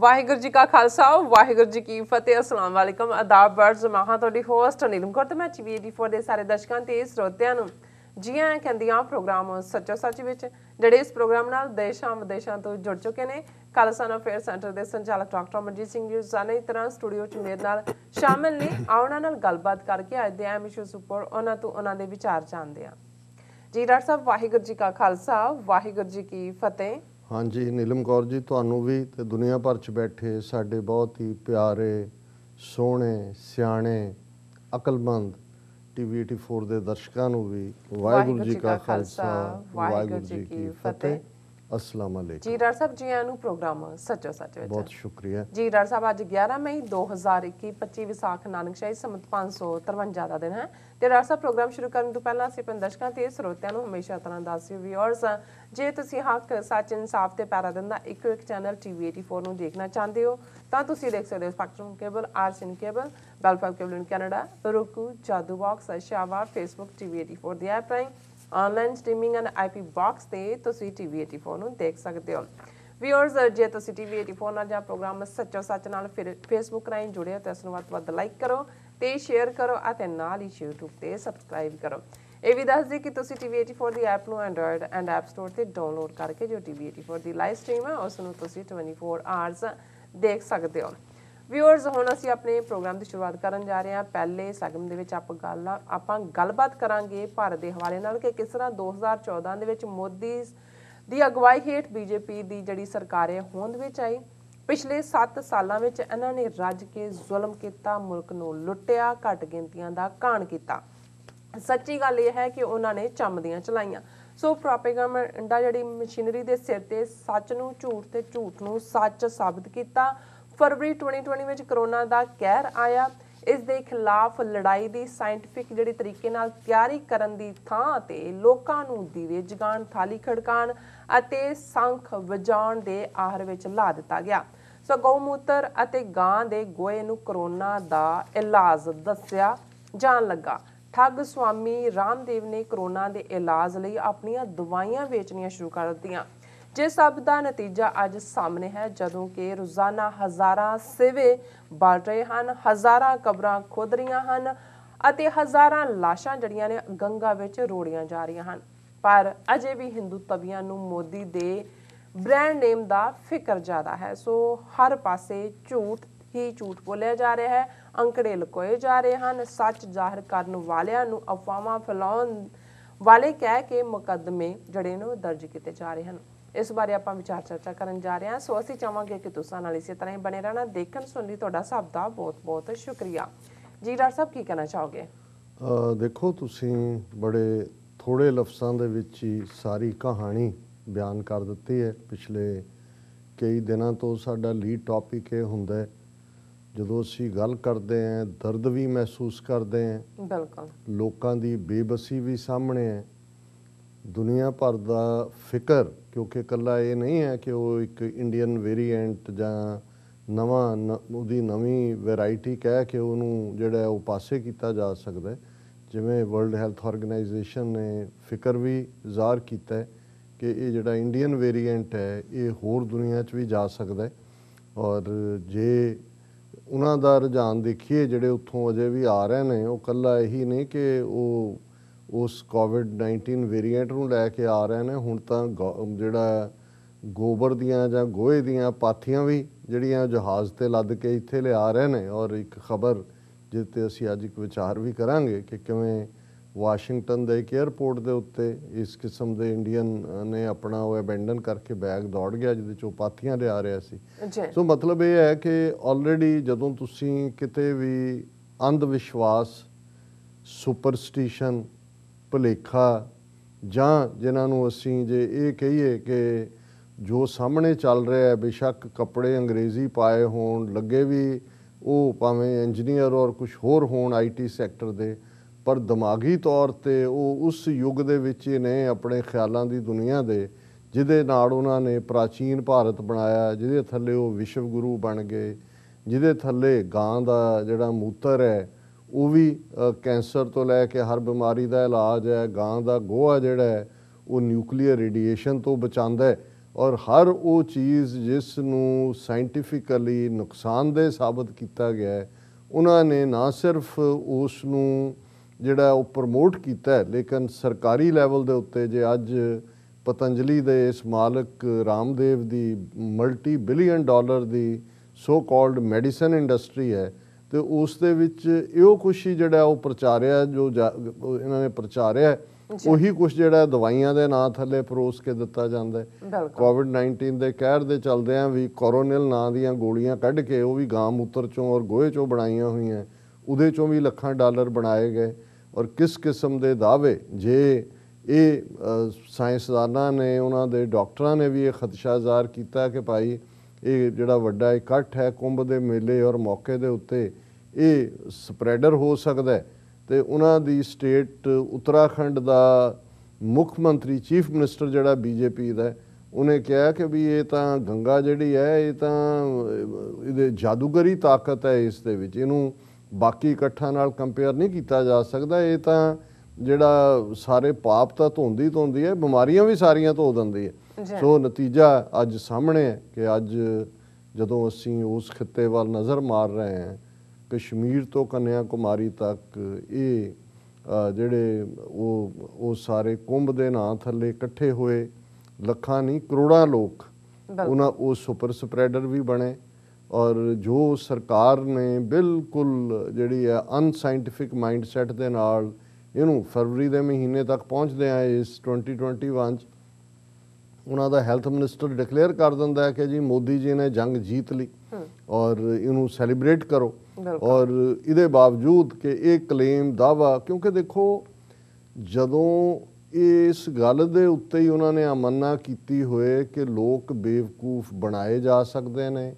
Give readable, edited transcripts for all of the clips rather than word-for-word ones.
ਵਾਹਿਗੁਰੂ ਜੀ ਕਾ ਖਾਲਸਾ ਵਾਹਿਗੁਰੂ ਜੀ ਕੀ ਫਤਿਹ। अस्सलाम वालेकुम आदाब बर्ड्स मैं हाँ ਤੁਹਾਡੀ ਹੋਸਟ ਨੀਲਮ ਕੌਰ ਤੇ ਮੈਂ TV84 ਦੇ ਸਾਰੇ ਦਰਸ਼ਕਾਂ ਤੇ ਸਰੋਤਿਆਂ ਨੂੰ ਜੀ ਆਇਆਂ ਕਹਿੰਦੀਆਂ ਪ੍ਰੋਗਰਾਮ ਸੱਚੋ ਸੱਚ ਵਿੱਚ ਜਿਹੜੇ ਇਸ ਪ੍ਰੋਗਰਾਮ ਨਾਲ ਦੇਸ਼ਾਂ ਵਿਦੇਸ਼ਾਂ ਤੋਂ ਜੁੜ ਚੁੱਕੇ ਨੇ। ਖਾਲਸਾ ਅਫੇਅਰ ਸੈਂਟਰ ਦੇ ਸੰਚਾਲਕ ਡਾਕਟਰ ਅਮਰਜੀਤ ਸਿੰਘ ਜੀ ਸਾਨੇ ਤਰ੍ਹਾਂ ਸਟੂਡੀਓ 'ਚ ਮੇਰੇ ਨਾਲ ਸ਼ਾਮਿਲ ਨੇ। ਆਉਣਾ ਨਾਲ ਗੱਲਬਾਤ ਕਰਕੇ ਅੱਜ ਦੇ ਅਹਿਮ ਇਸ਼ੂਜ਼ ਉੱਪਰ ਉਹਨਾਂ ਤੋਂ ਉਹਨਾਂ ਦੇ ਵਿਚਾਰ ਜਾਣਦੇ ਹਾਂ। ਜੀ ਡਾਕਟਰ ਸਾਹਿਬ ਵਾਹਿਗੁਰੂ ਜੀ ਕਾ ਖਾਲਸਾ ਵਾਹਿਗੁਰੂ ਜੀ ਕੀ ਫਤਿਹ। हाँ जी नीलम कौर जी ਤੁਹਾਨੂੰ भी ਤੇ ਦੁਨੀਆ ਭਰ 'ਚ ਬੈਠੇ ਸਾਡੇ ਬਹੁਤ ਹੀ ਪਿਆਰੇ ਸੋਹਣੇ ਸਿਆਣੇ ਅਕਲਮੰਦ TV84 ਦੇ ਦਰਸ਼ਕਾਂ ਨੂੰ ਵੀ ਵਾਹਿਗੁਰੂ ਜੀ ਕਾ ਖਾਲਸਾ ਵਾਹਿਗੁਰੂ ਜੀ ਕੀ ਫਤਿਹ। अस्सलाम वालेकुम जी डॉक्टर साहब जी आनू प्रोग्राम सचो सच विच बहुत शुक्रिया जी। डॉक्टर साहब अज 11 मई 2021 25 विसाख नानकशाही संमत 553 ਦਾ ਦਿਨ ਹੈ ਤੇ ਡਾਕਟਰ ਸਾਹਿਬ ਪ੍ਰੋਗਰਾਮ ਸ਼ੁਰੂ ਕਰਨ ਤੋਂ ਪਹਿਲਾਂ ਅਸੀਂ ਆਪਣੇ ਦਰਸ਼ਕਾਂ ਤੇ ਸਰੋਤਿਆਂ ਨੂੰ ਹਮੇਸ਼ਾ ਤਰ੍ਹਾਂ ਦੱਸਿਓ ਵੀਅਰਸ ਜੇ ਤੁਸੀਂ ਹੱਕ ਸੱਚ ਇਨਸਾਫ ਤੇ ਪੈਰਾ ਦਿੰਦਾ ਇੱਕੋ ਇੱਕ ਚੈਨਲ TV84 ਨੂੰ ਦੇਖਣਾ ਚਾਹੁੰਦੇ ਹੋ ਤਾਂ ਤੁਸੀਂ ਦੇਖ ਸਕਦੇ ਹੋ ਸਪੈਕਟਰਮ ਕੇਬਲ ਆਰਸੀਐਨ ਕੇਬਲ ਬੈਲਫਾਲ cable in Canada roku Jadoo box ਸ਼ਾਵਾ ਫੇਸਬੁੱਕ TV84 ਦੀ ਐਪ ਰਾਹੀਂ online streaming and IP box ਤੇ ਤੁਸੀਂ TV84 ਨੂੰ ਦੇਖ ਸਕਦੇ ਹੋ। ਵੀਅਰਸ ਜੇ ਤੁਸੀਂ TV84 ਨਾਲ ਜਾਂ ਪ੍ਰੋਗਰਾਮ ਸੱਚੋ ਸੱਚ ਨਾਲ ਫਿਰ ਫੇਸਬੁੱਕ ਰਾਹੀਂ ਜੁੜੇ ਹੋ ਤਾਂ ਇਸ ਨੂੰ ਵੱਧ ਤੋਂ ਵੱਧ ਲਾਈਕ ਕਰੋ ਤੇ ਸ਼ੇਅਰ ਕਰੋ ਅਤੇ ਨਾਲ ਹੀ YouTube ਤੇ ਸਬਸਕ੍ਰਾਈਬ ਕਰੋ। ਇਹ ਵੀ ਦੱਸ ਦੇ ਕਿ ਤੁਸੀਂ TV84 ਦੀ ਐਪ ਨੂੰ ਐਂਡਰੋਇਡ ਐਂਡ ਐਪ ਸਟੋਰ ਤੇ ਡਾਊਨਲੋਡ ਕਰਕੇ ਜੋ TV84 ਦੀ ਲਾਈਵ ਸਟ੍ਰੀਮ ਹੈ ਉਸ ਨੂੰ ਤੁਸੀਂ 24 ਆਵਰਸ ਦੇਖ ਸਕਦੇ ਹੋ। ਵਿਊਅਰਸ ਹੁਣ ਅਸੀਂ ਆਪਣੇ ਪ੍ਰੋਗਰਾਮ ਦੀ ਸ਼ੁਰੂਆਤ ਕਰਨ ਜਾ ਰਹੇ ਹਾਂ। ਪਹਿਲੇ ਸੈਗਮੈਂਟ ਦੇ ਵਿੱਚ ਆਪਾਂ ਗੱਲਬਾਤ ਕਰਾਂਗੇ ਭਾਰਤ ਦੇ ਹਵਾਲੇ ਨਾਲ ਕਿ ਕਿਸ ਤਰ੍ਹਾਂ 2014 ਦੇ ਵਿੱਚ ਮੋਦੀ ਦੀ ਅਗਵਾਈ ਹੇਠ BJP ਦੀ ਜਿਹੜੀ ਸਰਕਾਰ ਹੈ ਹੋਂਦ ਵਿੱਚ ਆਈ। ਪਿਛਲੇ 7 ਸਾਲਾਂ ਵਿੱਚ ਇਹਨਾਂ ਨੇ ਰੱਜ ਕੇ ਜ਼ੁਲਮ ਕੀਤਾ, ਮੁਲਕ ਨੂੰ ਲੁੱਟਿਆ, ਘੱਟ ਗਿਣਤੀਆਂ ਦਾ ਘਾਣ ਕੀਤਾ। ਸੱਚੀ ਗੱਲ ਇਹ ਹੈ ਕਿ ਉਹਨਾਂ ਨੇ ਚੰਮਦੀਆਂ ਚਲਾਈਆਂ। ਸੋ ਪ੍ਰੋਪੇਗੈਂਡਾ ਜਿਹੜੀ ਮਸ਼ੀਨਰੀ ਦੇ ਸਿਰ ਤੇ ਸੱਚ ਨੂੰ ਝੂਠ ਤੇ ਝੂਠ ਨੂੰ ਸੱਚ ਸਾਬਿਤ ਕੀਤਾ। ਫਰਵਰੀ 2020 ਵਿੱਚ ਕਰੋਨਾ ਦਾ ਕਹਿਰ ਆਇਆ। ਇਸ ਦੇ ਖਿਲਾਫ ਲੜਾਈ ਦੀ ਸਾਇੰਟੀਫਿਕ ਜਿਹੜੀ ਤਰੀਕੇ ਨਾਲ ਤਿਆਰੀ ਕਰਨ ਦੀ ਥਾਂ ਤੇ ਲੋਕਾਂ ਨੂੰ ਦੀਵੇ ਜਗਾਉਣ, ਥਾਲੀ ਖੜਕਾਉਣ ਅਤੇ ਸੰਖ ਵਜਾਉਣ ਦੇ ਆਹਰ ਵਿੱਚ ਲਾ ਦਿੱਤਾ ਗਿਆ। ਸੋ ਗਊ ਮੂਤਰ ਅਤੇ ਗਾਂ ਦੇ ਗੋਹੇ ਨੂੰ ਕਰੋਨਾ ਦਾ ਇਲਾਜ ਦੱਸਿਆ ਜਾਣ ਲੱਗਾ। ਠੱਗ ਸਵਾਮੀ ਰਾਮਦੇਵ ਨੇ ਕਰੋਨਾ ਦੇ ਇਲਾਜ ਲਈ ਆਪਣੀਆਂ ਦਵਾਈਆਂ ਵੇਚਣੀਆਂ ਸ਼ੁਰੂ ਕਰ ਦਿੱਤੀਆਂ। ਜਿਸ ਸਭ ਦਾ ਨਤੀਜਾ ਅੱਜ ਸਾਹਮਣੇ ਹੈ ਜਦੋਂ ਕਿ ਰੋਜ਼ਾਨਾ ਹਜ਼ਾਰਾਂ ਸਿਵੇ ਬਲ ਰਹੇ ਹਨ, ਹਜ਼ਾਰਾਂ ਕਬਰਾਂ ਖੁਦ ਰਹੀਆਂ ਹਨ ਅਤੇ ਹਜ਼ਾਰਾਂ ਲਾਸ਼ਾਂ ਜਿਹੜੀਆਂ ਨੇ ਗੰਗਾ ਵਿੱਚ ਰੋੜੀਆਂ ਜਾ ਰਹੀਆਂ ਹਨ। ਪਰ ਅਜੇ ਵੀ ਹਿੰਦੂ ਤਵੀਆਂ ਨੂੰ ਮੋਦੀ ਦੇ ਬ੍ਰਾਂਡ ਨੇਮ ਦਾ ਫਿਕਰ ਜ਼ਿਆਦਾ ਹੈ। ਸੋ ਹਰ ਪਾਸੇ ਝੂਠ ਹੀ ਝੂਠ ਬੋਲਿਆ ਜਾ ਰਿਹਾ ਹੈ, ਅੰਕੜੇ ਲੁਕੋਏ ਜਾ ਰਹੇ ਹਨ, ਸੱਚ ਜ਼ਾਹਿਰ ਕਰਨ ਵਾਲਿਆਂ ਨੂੰ ਅਫਵਾਹਾਂ ਫੈਲਾਉਣ ਵਾਲੇ ਕਹਿ ਕੇ ਮੁਕੱਦਮੇ ਜਿਹੜੇ ਨੇ ਦਰਜ ਕੀਤੇ ਜਾ ਰਹੇ ਹਨ। ਇਸ ਬਾਰੇ ਆਪਾਂ ਵਿਚਾਰ ਚਰਚਾ ਕਰਨ ਜਾ ਰਹੇ ਹਾਂ। ਸੋ ਅਸੀਂ ਚਾਹਾਂਗੇ ਕਿ ਤੁਸੀਂ ਨਾਲ ਇਸੇ ਤਰ੍ਹਾਂ ਹੀ ਬਣੇ ਰਹਿਣਾ। ਦੇਖਣ ਸੁਣਨ ਲਈ ਤੁਹਾਡਾ ਸਭ ਦਾ ਬਹੁਤ ਬਹੁਤ ਸ਼ੁਕਰੀਆ। ਜੀ ਡਾਕਟਰ ਸਾਹਿਬ ਕੀ ਕਹਿਣਾ ਚਾਹੋਗੇ? ਦੇਖੋ ਤੁਸੀਂ ਬੜੇ ਥੋੜੇ ਲਫ਼ਜ਼ਾਂ ਦੇ ਵਿੱਚ ਹੀ ਸਾਰੀ ਕਹਾਣੀ ਬਿਆਨ ਕਰ ਦਿੱਤੀ ਹੈ। ਪਿਛਲੇ ਕਈ ਦਿਨਾਂ ਤੋਂ ਸਾਡਾ ਲੀਡ ਟੌਪਿਕ ਇਹ ਹੁੰਦਾ ਹੈ ਜਦੋਂ ਅਸੀਂ ਗੱਲ ਕਰਦੇ ਹਾਂ ਦਰਦ ਵੀ ਮਹਿਸੂਸ ਕਰਦੇ ਹਾਂ। ਬਿਲਕੁਲ ਲੋਕਾਂ ਦੀ ਬੇਬਸੀ ਵੀ ਸਾਹਮਣੇ ਹੈ, ਦੁਨੀਆ ਭਰ ਦਾ ਫਿਕਰ, ਕਿਉਂਕਿ ਇਕੱਲਾ ਇਹ ਨਹੀਂ ਹੈ ਕਿ ਉਹ ਇੱਕ ਇੰਡੀਅਨ ਵੇਰੀਐਂਟ ਜਾਂ ਉਹਦੀ ਨਵੀਂ ਵੈਰਾਈਟੀ ਕਹਿ ਕੇ ਉਹਨੂੰ ਜਿਹੜਾ ਉਹ ਪਾਸੇ ਕੀਤਾ ਜਾ ਸਕਦਾ। ਜਿਵੇਂ ਵਰਲਡ ਹੈਲਥ ਆਰਗੇਨਾਈਜੇਸ਼ਨ ਨੇ ਫਿਕਰ ਵੀ ਜ਼ਾਹਰ ਕੀਤਾ ਹੈ ਕਿ ਇਹ ਜਿਹੜਾ ਇੰਡੀਅਨ ਵੇਰੀਐਂਟ ਹੈ ਇਹ ਹੋਰ ਦੁਨੀਆ 'ਚ ਵੀ ਜਾ ਸਕਦਾ। ਔਰ ਜੇ ਉਹਨਾਂ ਦਾ ਰੁਝਾਨ ਦੇਖੀਏ ਜਿਹੜੇ ਉੱਥੋਂ ਅਜੇ ਵੀ ਆ ਰਹੇ ਨੇ, ਉਹ ਇਕੱਲਾ ਇਹੀ ਨਹੀਂ ਕਿ ਉਹ ਉਸ COVID-19 ਵੇਰੀਐਂਟ ਨੂੰ ਲੈ ਕੇ ਆ ਰਹੇ ਨੇ। ਹੁਣ ਤਾਂ ਜਿਹੜਾ ਗੋਬਰ ਦੀਆਂ ਜਾਂ ਗੋਹੇ ਦੀਆਂ ਪਾਥੀਆਂ ਵੀ ਜਿਹੜੀਆਂ ਜਹਾਜ਼ 'ਤੇ ਲੱਦ ਕੇ ਇੱਥੇ ਲਿਆ ਰਹੇ ਨੇ। ਔਰ ਇੱਕ ਖਬਰ ਜਿਸ 'ਤੇ ਅਸੀਂ ਅੱਜ ਇੱਕ ਵਿਚਾਰ ਵੀ ਕਰਾਂਗੇ ਕਿ ਕਿਵੇਂ ਵਾਸ਼ਿੰਗਟਨ ਦੇ ਇੱਕ ਏਅਰਪੋਰਟ ਦੇ ਉੱਤੇ ਇਸ ਕਿਸਮ ਦੇ ਇੰਡੀਅਨ ਨੇ ਆਪਣਾ ਉਹ ਅਬੈਂਡਨ ਕਰਕੇ ਬੈਗ ਦੌੜ ਗਿਆ ਜਿਹਦੇ 'ਚ ਉਹ ਪਾਥੀਆਂ ਲਿਆ ਰਿਹਾ ਸੀ। ਸੋ ਮਤਲਬ ਇਹ ਹੈ ਕਿ ਆਲਰੇਡੀ ਜਦੋਂ ਤੁਸੀਂ ਕਿਤੇ ਵੀ ਅੰਧ ਵਿਸ਼ਵਾਸ, ਸੁਪਰਸਟੀਸ਼ਨ, ਭੁਲੇਖਾ ਜਾਂ ਜਿਨ੍ਹਾਂ ਨੂੰ ਅਸੀਂ ਜੇ ਇਹ ਕਹੀਏ ਕਿ ਜੋ ਸਾਹਮਣੇ ਚੱਲ ਰਿਹਾ ਹੈ ਬੇਸ਼ੱਕ ਕੱਪੜੇ ਅੰਗਰੇਜ਼ੀ ਪਾਏ ਹੋਣ, ਲੱਗੇ ਵੀ ਉਹ ਭਾਵੇਂ ਇੰਜੀਨੀਅਰ ਔਰ ਕੁਛ ਹੋਰ ਹੋਣ IT ਸੈਕਟਰ ਦੇ, ਪਰ ਦਿਮਾਗੀ ਤੌਰ 'ਤੇ ਉਹ ਉਸ ਯੁੱਗ ਦੇ ਵਿੱਚ ਹੀ ਨੇ ਆਪਣੇ ਖਿਆਲਾਂ ਦੀ ਦੁਨੀਆ ਦੇ ਜਿਹਦੇ ਨਾਲ ਉਹਨਾਂ ਨੇ ਪ੍ਰਾਚੀਨ ਭਾਰਤ ਬਣਾਇਆ, ਜਿਹਦੇ ਥੱਲੇ ਉਹ ਵਿਸ਼ਵ ਗੁਰੂ ਬਣ ਗਏ, ਜਿਹਦੇ ਥੱਲੇ ਗਾਂ ਦਾ ਜਿਹੜਾ ਮੂਤਰ ਹੈ ਉਹ ਵੀ ਕੈਂਸਰ ਤੋਂ ਲੈ ਕੇ ਹਰ ਬਿਮਾਰੀ ਦਾ ਇਲਾਜ ਹੈ। ਗਾਂ ਦਾ ਗੋਹਾ ਜਿਹੜਾ ਹੈ ਉਹ ਨਿਊਕਲੀਅਰ ਰੇਡੀਏਸ਼ਨ ਤੋਂ ਬਚਾਉਂਦਾ ਹੈ। ਔਰ ਹਰ ਉਹ ਚੀਜ਼ ਜਿਸ ਨੂੰ ਸਾਇੰਟੀਫਿਕਲੀ ਨੁਕਸਾਨਦੇਹ ਸਾਬਤ ਕੀਤਾ ਗਿਆ ਹੈ, ਉਹਨਾਂ ਨੇ ਨਾ ਸਿਰਫ ਉਸ ਨੂੰ ਜਿਹੜਾ ਉਹ ਪ੍ਰਮੋਟ ਕੀਤਾ ਹੈ, ਲੇਕਿਨ ਸਰਕਾਰੀ ਲੈਵਲ ਦੇ ਉੱਤੇ ਜੇ ਅੱਜ ਪਤੰਜਲੀ ਦੇ ਇਸ ਮਾਲਕ ਰਾਮਦੇਵ ਦੀ ਮਲਟੀ ਬਿਲੀਅਨ ਡਾਲਰ ਦੀ ਸੋ ਕਾਲਡ ਮੈਡੀਸਨ ਇੰਡਸਟਰੀ ਹੈ, ਤੇ ਉਸ ਦੇ ਵਿੱਚ ਇਹੋ ਕੁਛ ਹੀ ਜਿਹੜਾ ਉਹ ਪ੍ਰਚਾਰਿਆ, ਜੋ ਇਹਨਾਂ ਨੇ ਪ੍ਰਚਾਰਿਆ ਉਹੀ ਕੁਛ ਜਿਹੜਾ ਦਵਾਈਆਂ ਦੇ ਨਾਂ ਥੱਲੇ ਪਰੋਸ ਕੇ ਦਿੱਤਾ ਜਾਂਦਾ ਹੈ। ਕੋਵਿਡ-19 ਦੇ ਕਹਿਰ ਦੇ ਚਲਦਿਆਂ ਵੀ ਕੋਰੋਨਲ ਨਾਂ ਦੀਆਂ ਗੋਲੀਆਂ ਕੱਢ ਕੇ ਉਹ ਵੀ ਗਾਂ ਮੂਤਰ ਚੋਂ ਔਰ ਗੋਹੇ ਚੋਂ ਬਣਾਈਆਂ ਹੋਈਆਂ, ਉਹਦੇ ਚੋਂ ਵੀ ਲੱਖਾਂ ਡਾਲਰ ਬਣਾਏ ਗਏ। ਔਰ ਕਿਸ ਕਿਸਮ ਦੇ ਦਾਅਵੇ, ਜੇ ਇਹ ਸਾਇੰਸਦਾਨਾਂ ਨੇ, ਉਹਨਾਂ ਦੇ ਡਾਕਟਰਾਂ ਨੇ ਵੀ ਇਹ ਖਦਸ਼ਾ ਜ਼ਾਹਰ ਕੀਤਾ ਕਿ ਭਾਈ ਇਹ ਜਿਹੜਾ ਵੱਡਾ ਇਕੱਠ ਹੈ ਕੁੰਭ ਦੇ ਮੇਲੇ ਔਰ ਮੌਕੇ ਦੇ ਉੱਤੇ, ਇਹ ਸਪਰੈਡਰ ਹੋ ਸਕਦਾ ਹੈ। ਤੇ ਉਹਨਾਂ ਦੀ ਸਟੇਟ ਉੱਤਰਾਖੰਡ ਦਾ ਮੁੱਖ ਮੰਤਰੀ, ਚੀਫ ਮਿਨਿਸਟਰ ਜਿਹੜਾ ਬੀਜੇਪੀ ਦਾ, ਉਹਨੇ ਕਿਹਾ ਕਿ ਵੀ ਇਹ ਤਾਂ ਗੰਗਾ ਜਿਹੜੀ ਹੈ, ਇਹ ਤਾਂ ਇਹਦੇ ਜਾਦੂਗਰੀ ਤਾਕਤ ਹੈ ਇਸ ਦੇ ਵਿੱਚ, ਇਹਨੂੰ ਬਾਕੀ ਇਕੱਠਾਂ ਨਾਲ ਕੰਪੇਅਰ ਨਹੀਂ ਕੀਤਾ ਜਾ ਸਕਦਾ। ਇਹ ਤਾਂ ਜਿਹੜਾ ਸਾਰੇ ਪਾਪ ਤਾਂ ਧੋਂਦੀ ਹੈ, ਬਿਮਾਰੀਆਂ ਵੀ ਸਾਰੀਆਂ ਧੋ ਦਿੰਦੀ ਹੈ। ਸੋ ਨਤੀਜਾ ਅੱਜ ਸਾਹਮਣੇ ਹੈ ਕਿ ਅੱਜ ਜਦੋਂ ਅਸੀਂ ਉਸ ਖਿੱਤੇ ਵੱਲ ਨਜ਼ਰ ਮਾਰ ਰਹੇ ਹਾਂ, ਕਸ਼ਮੀਰ ਤੋਂ ਕੰਨਿਆ ਕੁਮਾਰੀ ਤੱਕ, ਇਹ ਜਿਹੜੇ ਉਹ ਸਾਰੇ ਕੁੰਭ ਦੇ ਨਾਂ ਥੱਲੇ ਇਕੱਠੇ ਹੋਏ ਲੱਖਾਂ ਨਹੀਂ ਕਰੋੜਾਂ ਲੋਕ, ਉਹਨਾਂ ਉਹ ਸੁਪਰ ਸਪਰੈਡਰ ਵੀ ਬਣੇ। ਔਰ ਜੋ ਸਰਕਾਰ ਨੇ ਬਿਲਕੁਲ ਜਿਹੜੀ ਹੈ ਅਨਸਾਇੰਟੀਫਿਕ ਮਾਈਂਡਸੈਟ ਦੇ ਨਾਲ ਇਹਨੂੰ ਫਰਵਰੀ ਦੇ ਮਹੀਨੇ ਤੱਕ ਪਹੁੰਚਦੇ ਆ ਇਸ 2021 'ਚ ਉਹਨਾਂ ਦਾ ਹੈਲਥ ਮਿਨਿਸਟਰ ਡਿਕਲੇਅਰ ਕਰ ਦਿੰਦਾ ਹੈ ਕਿ ਜੀ ਮੋਦੀ ਜੀ ਨੇ ਜੰਗ ਜੀਤ ਲਈ ਔਰ ਇਹਨੂੰ ਸੈਲੀਬ੍ਰੇਟ ਕਰੋ। ਔਰ ਇਹਦੇ ਬਾਵਜੂਦ ਕਿ ਇਹ ਕਲੇਮ ਦਾਵਾ, ਕਿਉਂਕਿ ਦੇਖੋ ਜਦੋਂ ਇਸ ਗੱਲ ਦੇ ਉੱਤੇ ਹੀ ਉਹਨਾਂ ਨੇ ਅਮੰਨਾ ਕੀਤੀ ਹੋਏ ਕਿ ਲੋਕ ਬੇਵਕੂਫ ਬਣਾਏ ਜਾ ਸਕਦੇ ਨੇ,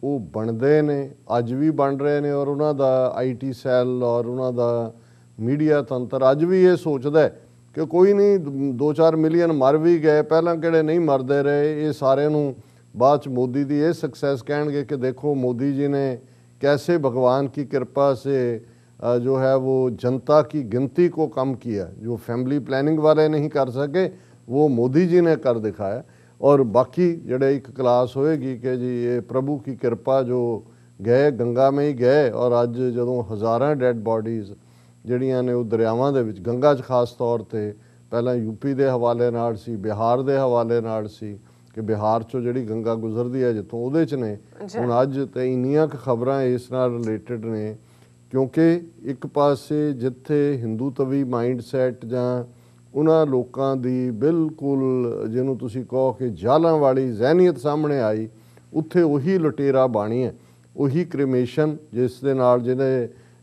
ਉਹ ਬਣਦੇ ਨੇ, ਅੱਜ ਵੀ ਬਣ ਰਹੇ ਨੇ। ਔਰ ਉਹਨਾਂ ਦਾ IT ਸੈੱਲ ਔਰ ਉਹਨਾਂ ਦਾ ਮੀਡੀਆ ਤੰਤਰ ਅੱਜ ਵੀ ਇਹ ਸੋਚਦਾ ਕਿ ਕੋਈ ਨਹੀਂ, 2-4 ਮਿਲੀਅਨ ਮਰ ਵੀ ਗਏ, ਪਹਿਲਾਂ ਕਿਹੜੇ ਨਹੀਂ ਮਰਦੇ ਰਹੇ। ਇਹ ਸਾਰਿਆਂ ਨੂੰ ਬਾਅਦ 'ਚ ਮੋਦੀ ਦੀ ਇਹ ਸਕਸੈਸ ਕਹਿਣਗੇ ਕਿ ਦੇਖੋ मोदी जी ने कैसे भगवान की कृपा से जो है वो जनता की गिनती को कम किया, जो फैमिली प्लानिंग वाले नहीं कर सके वो मोदी जी ने कर दिखाया। और बाकी जड़े एक क्लास होएगी कि जी ये प्रभु की कृपा, जो गए गंगा में ही गए। और अज जदों हज़ारां डेड बॉडीज़ ਜਿਹੜੀਆਂ ਨੇ ਉਹ ਦਰਿਆਵਾਂ ਦੇ ਵਿੱਚ, ਗੰਗਾ 'ਚ ਖਾਸ ਤੌਰ 'ਤੇ ਪਹਿਲਾਂ ਯੂਪੀ ਦੇ ਹਵਾਲੇ ਨਾਲ ਸੀ, ਬਿਹਾਰ ਦੇ ਹਵਾਲੇ ਨਾਲ ਸੀ ਕਿ ਬਿਹਾਰ 'ਚੋਂ ਜਿਹੜੀ ਗੰਗਾ ਗੁਜ਼ਰਦੀ ਹੈ ਜਿੱਥੋਂ, ਉਹਦੇ 'ਚ ਨੇ। ਹੁਣ ਅੱਜ ਤੇ ਇੰਨੀਆਂ ਕੁ ਖਬਰਾਂ ਇਸ ਨਾਲ ਰਿਲੇਟਡ ਨੇ, ਕਿਉਂਕਿ ਇੱਕ ਪਾਸੇ ਜਿੱਥੇ ਹਿੰਦੂਤਵੀ ਮਾਈਂਡਸੈਟ ਜਾਂ ਉਹਨਾਂ ਲੋਕਾਂ ਦੀ ਬਿਲਕੁਲ ਜਿਹਨੂੰ ਤੁਸੀਂ ਕਹੋ ਕਿ ਜਾਲਾਂ ਵਾਲੀ ਜ਼ਹਿਨੀਅਤ ਸਾਹਮਣੇ ਆਈ, ਉੱਥੇ ਉਹੀ ਲੁਟੇਰਾ ਬਾਣੀ ਹੈ, ਉਹੀ ਕ੍ਰਿਮੇਸ਼ਨ, ਜਿਸ ਦੇ ਨਾਲ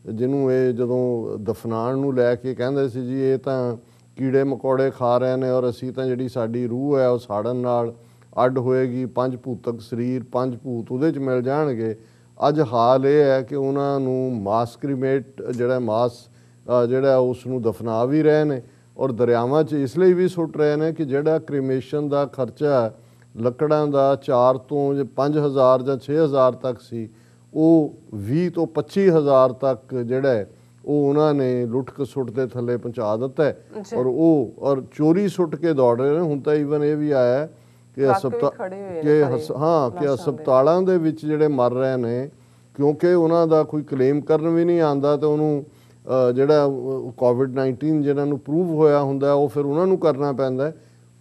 ਜਿਹਨੂੰ ਇਹ ਜਦੋਂ ਦਫਨਾਉਣ ਨੂੰ ਲੈ ਕੇ ਕਹਿੰਦੇ ਸੀ ਜੀ ਇਹ ਤਾਂ ਕੀੜੇ ਮਕੌੜੇ ਖਾ ਰਹੇ ਨੇ ਔਰ ਅਸੀਂ ਤਾਂ ਜਿਹੜੀ ਸਾਡੀ ਰੂਹ ਹੈ ਉਹ ਸਾੜਨ ਨਾਲ ਅੱਡ ਹੋਏਗੀ, 5 ਭੂਤਕ ਸਰੀਰ, 5 ਭੂਤ ਉਹਦੇ 'ਚ ਮਿਲ ਜਾਣਗੇ। ਅੱਜ ਹਾਲ ਇਹ ਹੈ ਕਿ ਉਹਨਾਂ ਨੂੰ ਮਾਸ ਕ੍ਰੀਮੇਟ ਜਿਹੜਾ ਉਸ ਨੂੰ ਦਫਨਾ ਵੀ ਰਹੇ ਨੇ ਔਰ ਦਰਿਆਵਾਂ 'ਚ ਇਸ ਲਈ ਵੀ ਸੁੱਟ ਰਹੇ ਨੇ ਕਿ ਜਿਹੜਾ ਕ੍ਰੀਮੇਸ਼ਨ ਦਾ ਖਰਚਾ ਲੱਕੜਾਂ ਦਾ 4 ਤੋਂ 5,000 ਜਾਂ 6,000 ਤੱਕ ਸੀ, ਉਹ 20 ਤੋਂ 25,000 ਤੱਕ ਜਿਹੜਾ ਹੈ ਉਹ ਉਹਨਾਂ ਨੇ ਲੁੱਟ ਖਸੁੱਟ ਦੇ ਥੱਲੇ ਪਹੁੰਚਾ ਦਿੱਤਾ ਹੈ। ਔਰ ਚੋਰੀ ਸੁੱਟ ਕੇ ਦੌੜ ਰਹੇ ਨੇ। ਹੁਣ ਤਾਂ ਈਵਨ ਇਹ ਵੀ ਆਇਆ ਕਿ ਹਸਪਤਾਲਾਂ ਦੇ ਵਿੱਚ ਜਿਹੜੇ ਮਰ ਰਹੇ ਨੇ, ਕਿਉਂਕਿ ਉਹਨਾਂ ਦਾ ਕੋਈ ਕਲੇਮ ਕਰਨ ਵੀ ਨਹੀਂ ਆਉਂਦਾ ਤੇ ਉਹਨੂੰ ਜਿਹੜਾ ਕੋਵਿਡ-19 ਜਿਹਨਾਂ ਨੂੰ ਪ੍ਰੂਵ ਹੋਇਆ ਹੁੰਦਾ ਉਹ ਫਿਰ ਉਹਨਾਂ ਨੂੰ ਕਰਨਾ ਪੈਂਦਾ।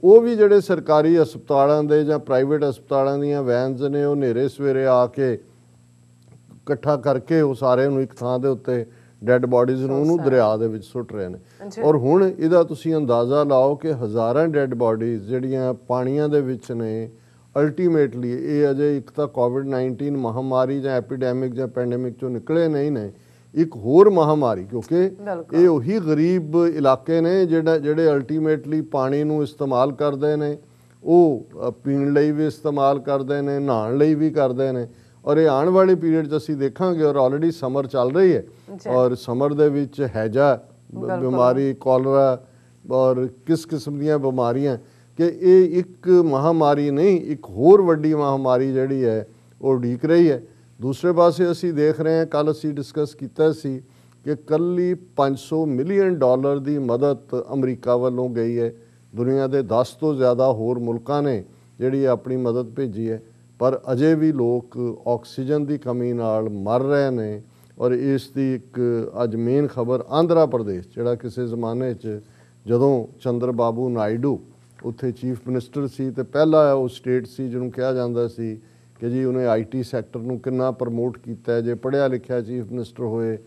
ਉਹ ਵੀ ਜਿਹੜੇ ਸਰਕਾਰੀ ਹਸਪਤਾਲਾਂ ਦੇ ਜਾਂ ਪ੍ਰਾਈਵੇਟ ਹਸਪਤਾਲਾਂ ਦੀਆਂ ਵੈਨਸ ਨੇ, ਉਹ ਹਨੇਰੇ ਸਵੇਰੇ ਆ ਕੇ ਇਕੱਠਾ ਕਰਕੇ ਉਹ ਸਾਰਿਆਂ ਨੂੰ ਇੱਕ ਥਾਂ ਦੇ ਉੱਤੇ ਡੈੱਡ ਬੋਡੀਜ਼ ਨੂੰ ਉਹਨੂੰ ਦਰਿਆ ਦੇ ਵਿੱਚ ਸੁੱਟ ਰਹੇ ਨੇ। ਔਰ ਹੁਣ ਇਹਦਾ ਤੁਸੀਂ ਅੰਦਾਜ਼ਾ ਲਾਓ ਕਿ ਹਜ਼ਾਰਾਂ ਡੈੱਡ ਬੋਡੀਜ਼ ਜਿਹੜੀਆਂ ਪਾਣੀਆਂ ਦੇ ਵਿੱਚ ਨੇ, ਅਲਟੀਮੇਟਲੀ ਇਹ ਅਜੇ ਇੱਕ ਤਾਂ ਕੋਵਿਡ-19 ਮਹਾਮਾਰੀ ਜਾਂ ਐਪੀਡੈਮਿਕ ਜਾਂ ਪੈਂਡੇਮਿਕ ਚੋਂ ਨਿਕਲੇ ਨਹੀਂ ਨੇ, ਇੱਕ ਹੋਰ ਮਹਾਮਾਰੀ, ਕਿਉਂਕਿ ਇਹ ਉਹੀ ਗਰੀਬ ਇਲਾਕੇ ਨੇ ਜਿਹੜੇ ਅਲਟੀਮੇਟਲੀ ਪਾਣੀ ਨੂੰ ਇਸਤੇਮਾਲ ਕਰਦੇ ਨੇ, ਉਹ ਪੀਣ ਲਈ ਵੀ ਇਸਤੇਮਾਲ ਕਰਦੇ ਨੇ, ਨਹਾਉਣ ਲਈ ਵੀ ਕਰਦੇ ਨੇ। ਔਰ ਇਹ ਆਉਣ ਵਾਲੇ ਪੀਰੀਅਡ 'ਚ ਅਸੀਂ ਦੇਖਾਂਗੇ, ਔਰ ਆਲਰੇਡੀ ਸਮਰ ਚੱਲ ਰਹੀ ਹੈ ਔਰ ਸਮਰ ਦੇ ਵਿੱਚ ਹੈਜਾ ਬਿਮਾਰੀ, ਕੋਲਰਾ ਔਰ ਕਿਸ ਕਿਸਮ ਦੀਆਂ ਬਿਮਾਰੀਆਂ, ਕਿ ਇਹ ਇੱਕ ਮਹਾਮਾਰੀ ਨਹੀਂ, ਇੱਕ ਹੋਰ ਵੱਡੀ ਮਹਾਮਾਰੀ ਜਿਹੜੀ ਹੈ ਉਹ ਉਡੀਕ ਰਹੀ ਹੈ। ਦੂਸਰੇ ਪਾਸੇ ਅਸੀਂ ਦੇਖ ਰਹੇ ਹਾਂ, ਕੱਲ੍ਹ ਅਸੀਂ ਡਿਸਕਸ ਕੀਤਾ ਸੀ ਕਿ ਕੱਲੀ $500 ਮਿਲੀਅਨ ਦੀ ਮਦਦ ਅਮਰੀਕਾ ਵੱਲੋਂ ਗਈ ਹੈ। ਦੁਨੀਆ ਦੇ 10 ਤੋਂ ਜ਼ਿਆਦਾ ਹੋਰ ਮੁਲਕਾਂ ਨੇ ਜਿਹੜੀ ਆਪਣੀ ਮਦਦ ਭੇਜੀ ਹੈ, ਪਰ ਅਜੇ ਵੀ ਲੋਕ ਆਕਸੀਜਨ ਦੀ ਕਮੀ ਨਾਲ ਮਰ ਰਹੇ ਨੇ। ਔਰ ਇਸ ਦੀ ਇੱਕ ਅੱਜ ਮੇਨ ਖਬਰ ਆਂਧਰਾ ਪ੍ਰਦੇਸ਼, ਜਿਹੜਾ ਕਿਸੇ ਜ਼ਮਾਨੇ 'ਚ ਜਦੋਂ ਚੰਦਰ ਬਾਬੂ ਨਾਇਡੂ ਉੱਥੇ ਚੀਫ ਮਿਨਿਸਟਰ ਸੀ ਤੇ ਪਹਿਲਾ ਉਹ ਸਟੇਟ ਸੀ ਜਿਹਨੂੰ ਕਿਹਾ ਜਾਂਦਾ ਸੀ ਕਿ ਜੀ ਉਹਨੇ IT ਸੈਕਟਰ ਨੂੰ ਕਿੰਨਾ ਪ੍ਰਮੋਟ ਕੀਤਾ, ਜੇ ਪੜ੍ਹਿਆ ਲਿਖਿਆ ਚੀਫ ਮਿਨਿਸਟਰ ਹੋਏ,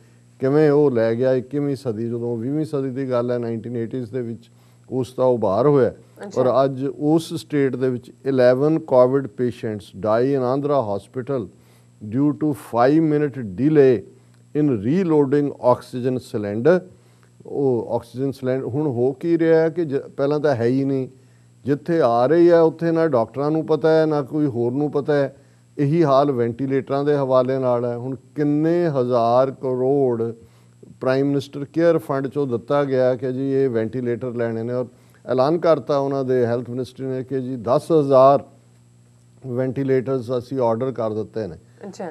ਕਿਵੇਂ ਉਹ ਲੈ ਗਿਆ 21ਵੀਂ ਸਦੀ, ਜਦੋਂ 20ਵੀਂ ਸਦੀ ਦੀ ਗੱਲ ਹੈ 1980s ਦੇ ਵਿੱਚ ਉਸ ਦਾ ਉਭਾਰ ਹੋਇਆ। ਔਰ ਅੱਜ ਉਸ ਸਟੇਟ ਦੇ ਵਿੱਚ 11 Covid patients die in Andhra hospital due to 5 minute delay in reloading oxygen cylinder. ਉਹ ਆਕਸੀਜਨ ਸਿਲੰਡਰ ਹੁਣ ਹੋ ਕੀ ਰਿਹਾ ਕਿ ਪਹਿਲਾਂ ਤਾਂ ਹੈ ਹੀ ਨਹੀਂ, ਜਿੱਥੇ ਆ ਰਹੀ ਹੈ ਉੱਥੇ ਨਾ ਡਾਕਟਰਾਂ ਨੂੰ ਪਤਾ ਹੈ ਨਾ ਕੋਈ ਹੋਰ ਨੂੰ ਪਤਾ ਹੈ। ਇਹੀ ਹਾਲ ਵੈਂਟੀਲੇਟਰਾਂ ਦੇ ਹਵਾਲੇ ਨਾਲ ਹੈ। ਹੁਣ ਕਿੰਨੇ ਹਜ਼ਾਰ crore prime minister care fund 'ਚੋਂ ਦਿੱਤਾ ਗਿਆ ਕਿ ਜੀ ਇਹ ਵੈਂਟੀਲੇਟਰ ਲੈਣੇ ਨੇ, ਔਰ ਐਲਾਨ ਕਰਤਾ ਉਹਨਾਂ ਦੇ ਹੈਲਥ ਮਿਨਿਸਟਰੀ ਨੇ ਕਿ ਜੀ 10,000 ਵੈਂਟੀਲੇਟਰਸ ਅਸੀਂ ਆਰਡਰ ਕਰ ਦਿੱਤੇ ਨੇ।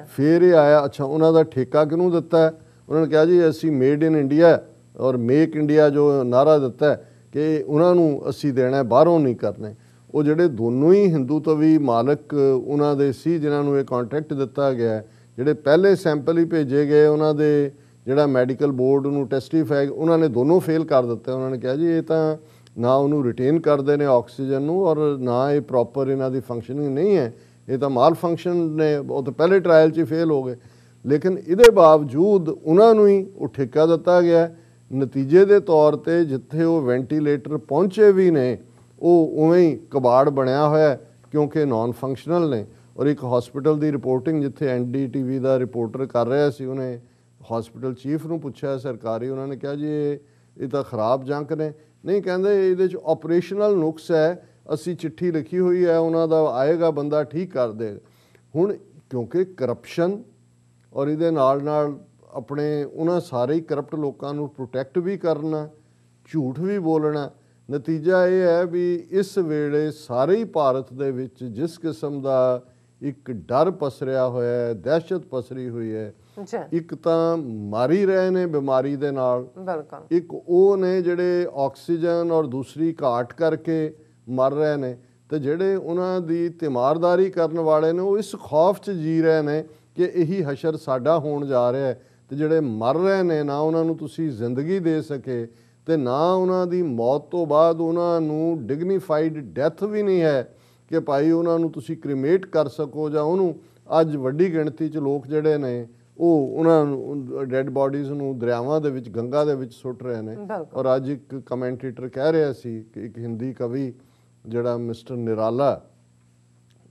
ਫਿਰ ਇਹ ਆਇਆ, ਅੱਛਾ ਉਹਨਾਂ ਦਾ ਠੇਕਾ ਕਿਹਨੂੰ ਦਿੱਤਾ ਹੈ? ਉਹਨਾਂ ਨੇ ਕਿਹਾ ਜੀ ਅਸੀਂ ਮੇਡ ਇਨ ਇੰਡੀਆ ਔਰ ਮੇਕ ਇੰਡੀਆ ਜੋ ਨਾਅਰਾ ਦਿੱਤਾ ਕਿ ਉਹਨਾਂ ਨੂੰ ਅਸੀਂ ਦੇਣਾ, ਬਾਹਰੋਂ ਨਹੀਂ ਕਰਨੇ। ਉਹ ਜਿਹੜੇ ਦੋਨੋਂ ਹੀ ਹਿੰਦੂਤਵੀ ਮਾਲਕ ਉਹਨਾਂ ਦੇ ਸੀ ਜਿਨ੍ਹਾਂ ਨੂੰ ਇਹ ਕੰਟਰੈਕਟ ਦਿੱਤਾ ਗਿਆ, ਜਿਹੜੇ ਪਹਿਲੇ ਸੈਂਪਲ ਹੀ ਭੇਜੇ ਗਏ ਉਹਨਾਂ ਦੇ ਜਿਹੜਾ ਮੈਡੀਕਲ ਬੋਰਡ ਨੂੰ ਟੈਸਟੀਫਾਈ, ਉਹਨਾਂ ਨੇ ਦੋਨੋਂ ਫੇਲ ਕਰ ਦਿੱਤੇ। ਉਹਨਾਂ ਨੇ ਕਿਹਾ ਜੀ ਇਹ ਤਾਂ ਨਾ ਉਹਨੂੰ ਰਿਟੇਨ ਕਰਦੇ ਨੇ ਆਕਸੀਜਨ ਨੂੰ ਔਰ ਨਾ ਇਹ ਪ੍ਰੋਪਰ ਇਹਨਾਂ ਦੀ ਫੰਕਸ਼ਨਿੰਗ ਨਹੀਂ ਹੈ, ਇਹ ਤਾਂ ਮਾਲ ਫੰਕਸ਼ਨ ਨੇ, ਉਹ ਤਾਂ ਪਹਿਲੇ ਟਰਾਇਲ 'ਚ ਹੀ ਫੇਲ ਹੋ ਗਏ। ਲੇਕਿਨ ਇਹਦੇ ਬਾਵਜੂਦ ਉਹਨਾਂ ਨੂੰ ਹੀ ਉਹ ਠੇਕਾ ਦਿੱਤਾ ਗਿਆ। ਨਤੀਜੇ ਦੇ ਤੌਰ 'ਤੇ ਜਿੱਥੇ ਉਹ ਵੈਂਟੀਲੇਟਰ ਪਹੁੰਚੇ ਵੀ ਨੇ ਉਹ ਉਵੇਂ ਹੀ ਕਬਾੜ ਬਣਿਆ ਹੋਇਆ ਕਿਉਂਕਿ ਨਾਨ ਫੰਕਸ਼ਨਲ ਨੇ। ਔਰ ਇੱਕ ਹਸਪੀਟਲ ਦੀ ਰਿਪੋਰਟਿੰਗ ਜਿੱਥੇ NDTV ਦਾ ਰਿਪੋਰਟਰ ਕਰ ਰਿਹਾ ਸੀ, ਉਹਨੇ ਹਸਪੀਟਲ ਚੀਫ ਨੂੰ ਪੁੱਛਿਆ ਸਰਕਾਰੀ, ਉਹਨਾਂ ਨੇ ਕਿਹਾ ਜੀ ਇਹ ਤਾਂ ਖਰਾਬ ਜੰਕ ਨੇ। ਨਹੀਂ, ਕਹਿੰਦੇ ਇਹਦੇ 'ਚ ਆਪਰੇਸ਼ਨਲ ਨੁਕਸ ਹੈ, ਅਸੀਂ ਚਿੱਠੀ ਲਿਖੀ ਹੋਈ ਹੈ, ਉਹਨਾਂ ਦਾ ਆਏਗਾ ਬੰਦਾ ਠੀਕ ਕਰ ਦੇਗਾ। ਹੁਣ ਕਿਉਂਕਿ ਕਰਪਸ਼ਨ ਔਰ ਇਹਦੇ ਨਾਲ ਨਾਲ ਆਪਣੇ ਉਹਨਾਂ ਸਾਰੇ ਹੀ ਕਰਪਟ ਲੋਕਾਂ ਨੂੰ ਪ੍ਰੋਟੈਕਟ ਵੀ ਕਰਨਾ, ਝੂਠ ਵੀ ਬੋਲਣਾ, ਨਤੀਜਾ ਇਹ ਹੈ ਵੀ ਇਸ ਵੇਲੇ ਸਾਰੇ ਹੀ ਭਾਰਤ ਦੇ ਵਿੱਚ ਜਿਸ ਕਿਸਮ ਦਾ ਇੱਕ ਡਰ ਪਸਰਿਆ ਹੋਇਆ ਹੈ, ਦਹਿਸ਼ਤ ਪਸਰੀ ਹੋਈ ਹੈ। ਇੱਕ ਤਾਂ ਮਾਰੀ ਰਹੇ ਨੇ ਬਿਮਾਰੀ ਦੇ ਨਾਲ, ਇੱਕ ਉਹ ਨੇ ਜਿਹੜੇ ਆਕਸੀਜਨ ਔਰ ਦੂਸਰੀ ਘਾਟ ਕਰਕੇ ਮਰ ਰਹੇ ਨੇ, ਤੇ ਜਿਹੜੇ ਉਹਨਾਂ ਦੀ ਤਿਮਾਰਦਾਰੀ ਕਰਨ ਵਾਲੇ ਨੇ ਉਹ ਇਸ ਖੌਫ 'ਚ ਜੀ ਰਹੇ ਨੇ ਕਿ ਇਹੀ ਹਸ਼ਰ ਸਾਡਾ ਹੋਣ ਜਾ ਰਿਹਾ ਹੈ। ਤੇ ਜਿਹੜੇ ਮਰ ਰਹੇ ਨੇ ਨਾ ਉਹਨਾਂ ਨੂੰ ਤੁਸੀਂ ਜ਼ਿੰਦਗੀ ਦੇ ਸਕੇ ਤੇ ਨਾ ਉਹਨਾਂ ਦੀ ਮੌਤ ਤੋਂ ਬਾਅਦ ਉਹਨਾਂ ਨੂੰ ਡਿਗਨੀਫਾਈਡ ਡੈਥ ਵੀ ਨਹੀਂ ਹੈ ਕਿ ਭਾਈ ਉਹਨਾਂ ਨੂੰ ਤੁਸੀਂ ਕ੍ਰੀਮੇਟ ਕਰ ਸਕੋ ਜਾਂ ਉਹਨੂੰ। ਅੱਜ ਵੱਡੀ ਗਿਣਤੀ 'ਚ ਲੋਕ ਜਿਹੜੇ ਨੇ ਉਹ ਉਹਨਾਂ ਨੂੰ ਡੈਡ ਬਾਡੀਜ਼ ਨੂੰ ਦਰਿਆਵਾਂ ਦੇ ਵਿੱਚ, ਗੰਗਾ ਦੇ ਵਿੱਚ ਸੁੱਟ ਰਹੇ ਨੇ। ਔਰ ਅੱਜ ਇੱਕ ਕਮੈਂਟੇਟਰ ਕਹਿ ਰਿਹਾ ਸੀ ਕਿ ਇੱਕ ਹਿੰਦੀ ਕਵੀ ਜਿਹੜਾ ਮਿਸਟਰ ਨਿਰਾਲਾ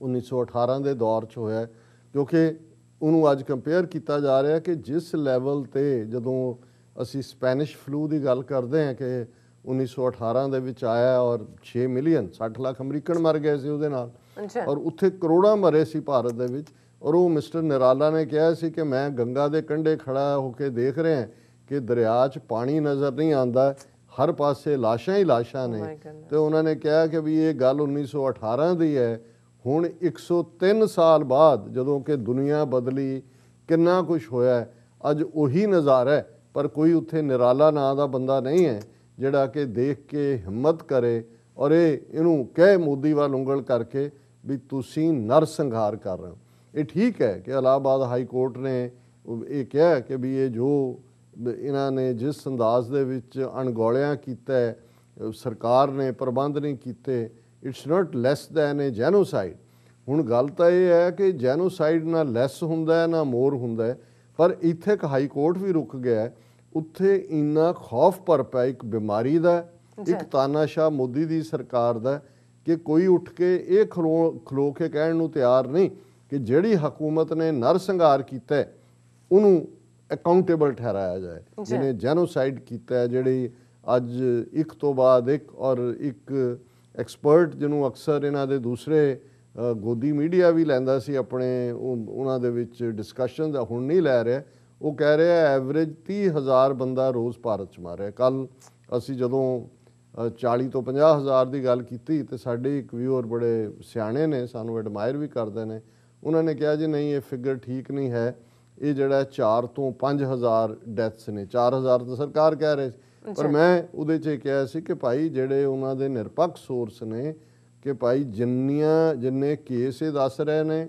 1918 ਦੇ ਦੌਰ 'ਚ ਹੋਇਆ, ਕਿਉਂਕਿ ਉਹਨੂੰ ਅੱਜ ਕੰਪੇਅਰ ਕੀਤਾ ਜਾ ਰਿਹਾ ਕਿ ਜਿਸ ਲੈਵਲ 'ਤੇ ਜਦੋਂ ਅਸੀਂ ਸਪੈਨਿਸ਼ ਫਲੂ ਦੀ ਗੱਲ ਕਰਦੇ ਹਾਂ ਕਿ 1918 ਦੇ ਵਿੱਚ ਆਇਆ ਔਰ 6 ਮਿਲੀਅਨ 60 ਲੱਖ ਅਮਰੀਕਨ ਮਰ ਗਏ ਸੀ ਉਹਦੇ ਨਾਲ, ਔਰ ਉੱਥੇ ਕਰੋੜਾਂ ਮਰੇ ਸੀ ਭਾਰਤ ਦੇ ਵਿੱਚ। ਔਰ ਉਹ ਮਿਸਟਰ ਨਿਰਾਲਾ ਨੇ ਕਿਹਾ ਸੀ ਕਿ ਮੈਂ ਗੰਗਾ ਦੇ ਕੰਢੇ ਖੜਾ ਹੋ ਕੇ ਦੇਖ ਰਿਹਾ ਕਿ ਦਰਿਆ 'ਚ ਪਾਣੀ ਨਜ਼ਰ ਨਹੀਂ ਆਉਂਦਾ, ਹਰ ਪਾਸੇ ਲਾਸ਼ਾਂ ਹੀ ਲਾਸ਼ਾਂ ਨੇ। ਤੇ ਉਹਨਾਂ ਨੇ ਕਿਹਾ ਕਿ ਵੀ ਇਹ ਗੱਲ 1918 ਦੀ ਹੈ। ਹੁਣ 103 ਸਾਲ ਬਾਅਦ ਜਦੋਂ ਕਿ ਦੁਨੀਆ ਬਦਲੀ, ਕਿੰਨਾ ਕੁਛ ਹੋਇਆ, ਅੱਜ ਉਹੀ ਨਜ਼ਾਰਾ ਹੈ। ਪਰ ਕੋਈ ਉੱਥੇ ਨਿਰਾਲਾ ਨਾਂ ਦਾ ਬੰਦਾ ਨਹੀਂ ਹੈ ਜਿਹੜਾ ਕਿ ਦੇਖ ਕੇ ਹਿੰਮਤ ਕਰੇ ਔਰ ਇਹਨੂੰ ਕਹੇ ਮੋਦੀ ਵੱਲ ਉਂਗਲ ਕਰਕੇ ਵੀ ਤੁਸੀਂ ਨਰਸੰਹਾਰ ਕਰ ਰਹੇ ਹੋ। ਇਹ ਠੀਕ ਹੈ ਕਿ ਇਲਾਹਾਬਾਦ ਹਾਈ ਕੋਰਟ ਨੇ ਇਹ ਕਿਹਾ ਕਿ ਵੀ ਇਹ ਜੋ ਇਹਨਾਂ ਨੇ ਜਿਸ ਅੰਦਾਜ਼ ਦੇ ਵਿੱਚ ਅਣਗੌਲਿਆਂ ਕੀਤਾ ਹੈ, ਸਰਕਾਰ ਨੇ ਪ੍ਰਬੰਧ ਨਹੀਂ ਕੀਤੇ, it's not less than A genocide. ਹੁਣ ਗੱਲ ਤਾਂ ਇਹ ਹੈ ਕਿ ਜੈਨੋਸਾਈਡ ਨਾ ਲੈਸ ਹੁੰਦਾ ਨਾ ਮੋਰ ਹੁੰਦਾ, ਪਰ ਇੱਥੇ ਇੱਕ ਹਾਈ ਕੋਰਟ ਵੀ ਰੁਕ ਗਿਆ। ਉੱਥੇ ਇੰਨਾ ਖੌਫ ਭਰਪਾ ਇੱਕ ਬਿਮਾਰੀ ਦਾ, ਇੱਕ ਤਾਨਾਸ਼ਾਹ ਮੋਦੀ ਦੀ ਸਰਕਾਰ ਦਾ ਕਿ ਕੋਈ ਉੱਠ ਕੇ ਇਹ ਖਲੋ ਕੇ ਕਹਿਣ ਨੂੰ ਤਿਆਰ ਨਹੀਂ ਕਿ ਜਿਹੜੀ ਹਕੂਮਤ ਨੇ ਨਰਸੰਹਾਰ ਕੀਤਾ ਉਹਨੂੰ ਅਕਾਊਂਟੇਬਲ ਠਹਿਰਾਇਆ ਜਾਏ, ਜਿਹਨੇ ਜੈਨੋਸਾਈਡ ਕੀਤਾ, ਜਿਹੜੀ ਅੱਜ ਇੱਕ ਤੋਂ ਬਾਅਦ ਇੱਕ ਔਰ ਇੱਕ ਐਕਸਪਰਟ ਜਿਹਨੂੰ ਅਕਸਰ ਇਹਨਾਂ ਦੇ ਦੂਸਰੇ ਗੋਦੀ ਮੀਡੀਆ ਵੀ ਲੈਂਦਾ ਸੀ ਆਪਣੇ ਉਹਨਾਂ ਦੇ ਵਿੱਚ ਡਿਸਕਸ਼ਨ ਦਾ, ਹੁਣ ਨਹੀਂ ਲੈ ਰਿਹਾ। ਉਹ ਕਹਿ ਰਿਹਾ ਐਵਰੇਜ 30,000 ਬੰਦਾ ਰੋਜ਼ ਭਾਰਤ 'ਚ ਮਾਰਿਆ। ਕੱਲ੍ਹ ਅਸੀਂ ਜਦੋਂ 40 ਤੋਂ 50,000 ਦੀ ਗੱਲ ਕੀਤੀ ਤੇ ਸਾਡੇ ਇੱਕ ਵਿਊਅਰ ਬੜੇ ਸਿਆਣੇ ਨੇ, ਸਾਨੂੰ ਐਡਮਾਇਰ ਵੀ ਕਰਦੇ ਨੇ, ਉਹਨਾਂ ਨੇ ਕਿਹਾ ਜੀ ਨਹੀਂ ਇਹ ਫਿਗਰ ਠੀਕ ਨਹੀਂ ਹੈ, ਇਹ ਜਿਹੜਾ 4 ਤੋਂ 5,000 ਡੈਥਸ ਨੇ, 4,000 ਤਾਂ ਸਰਕਾਰ ਕਹਿ ਰਹੇ ਸੀ, ਪਰ ਮੈਂ ਉਹਦੇ 'ਚ ਕਿਹਾ ਸੀ ਕਿ ਭਾਈ ਜਿਹੜੇ ਉਹਨਾਂ ਦੇ ਨਿਰਪੱਖ ਸੋਰਸ ਨੇ कि भाई जिन्ने केस ये दस रहे ने,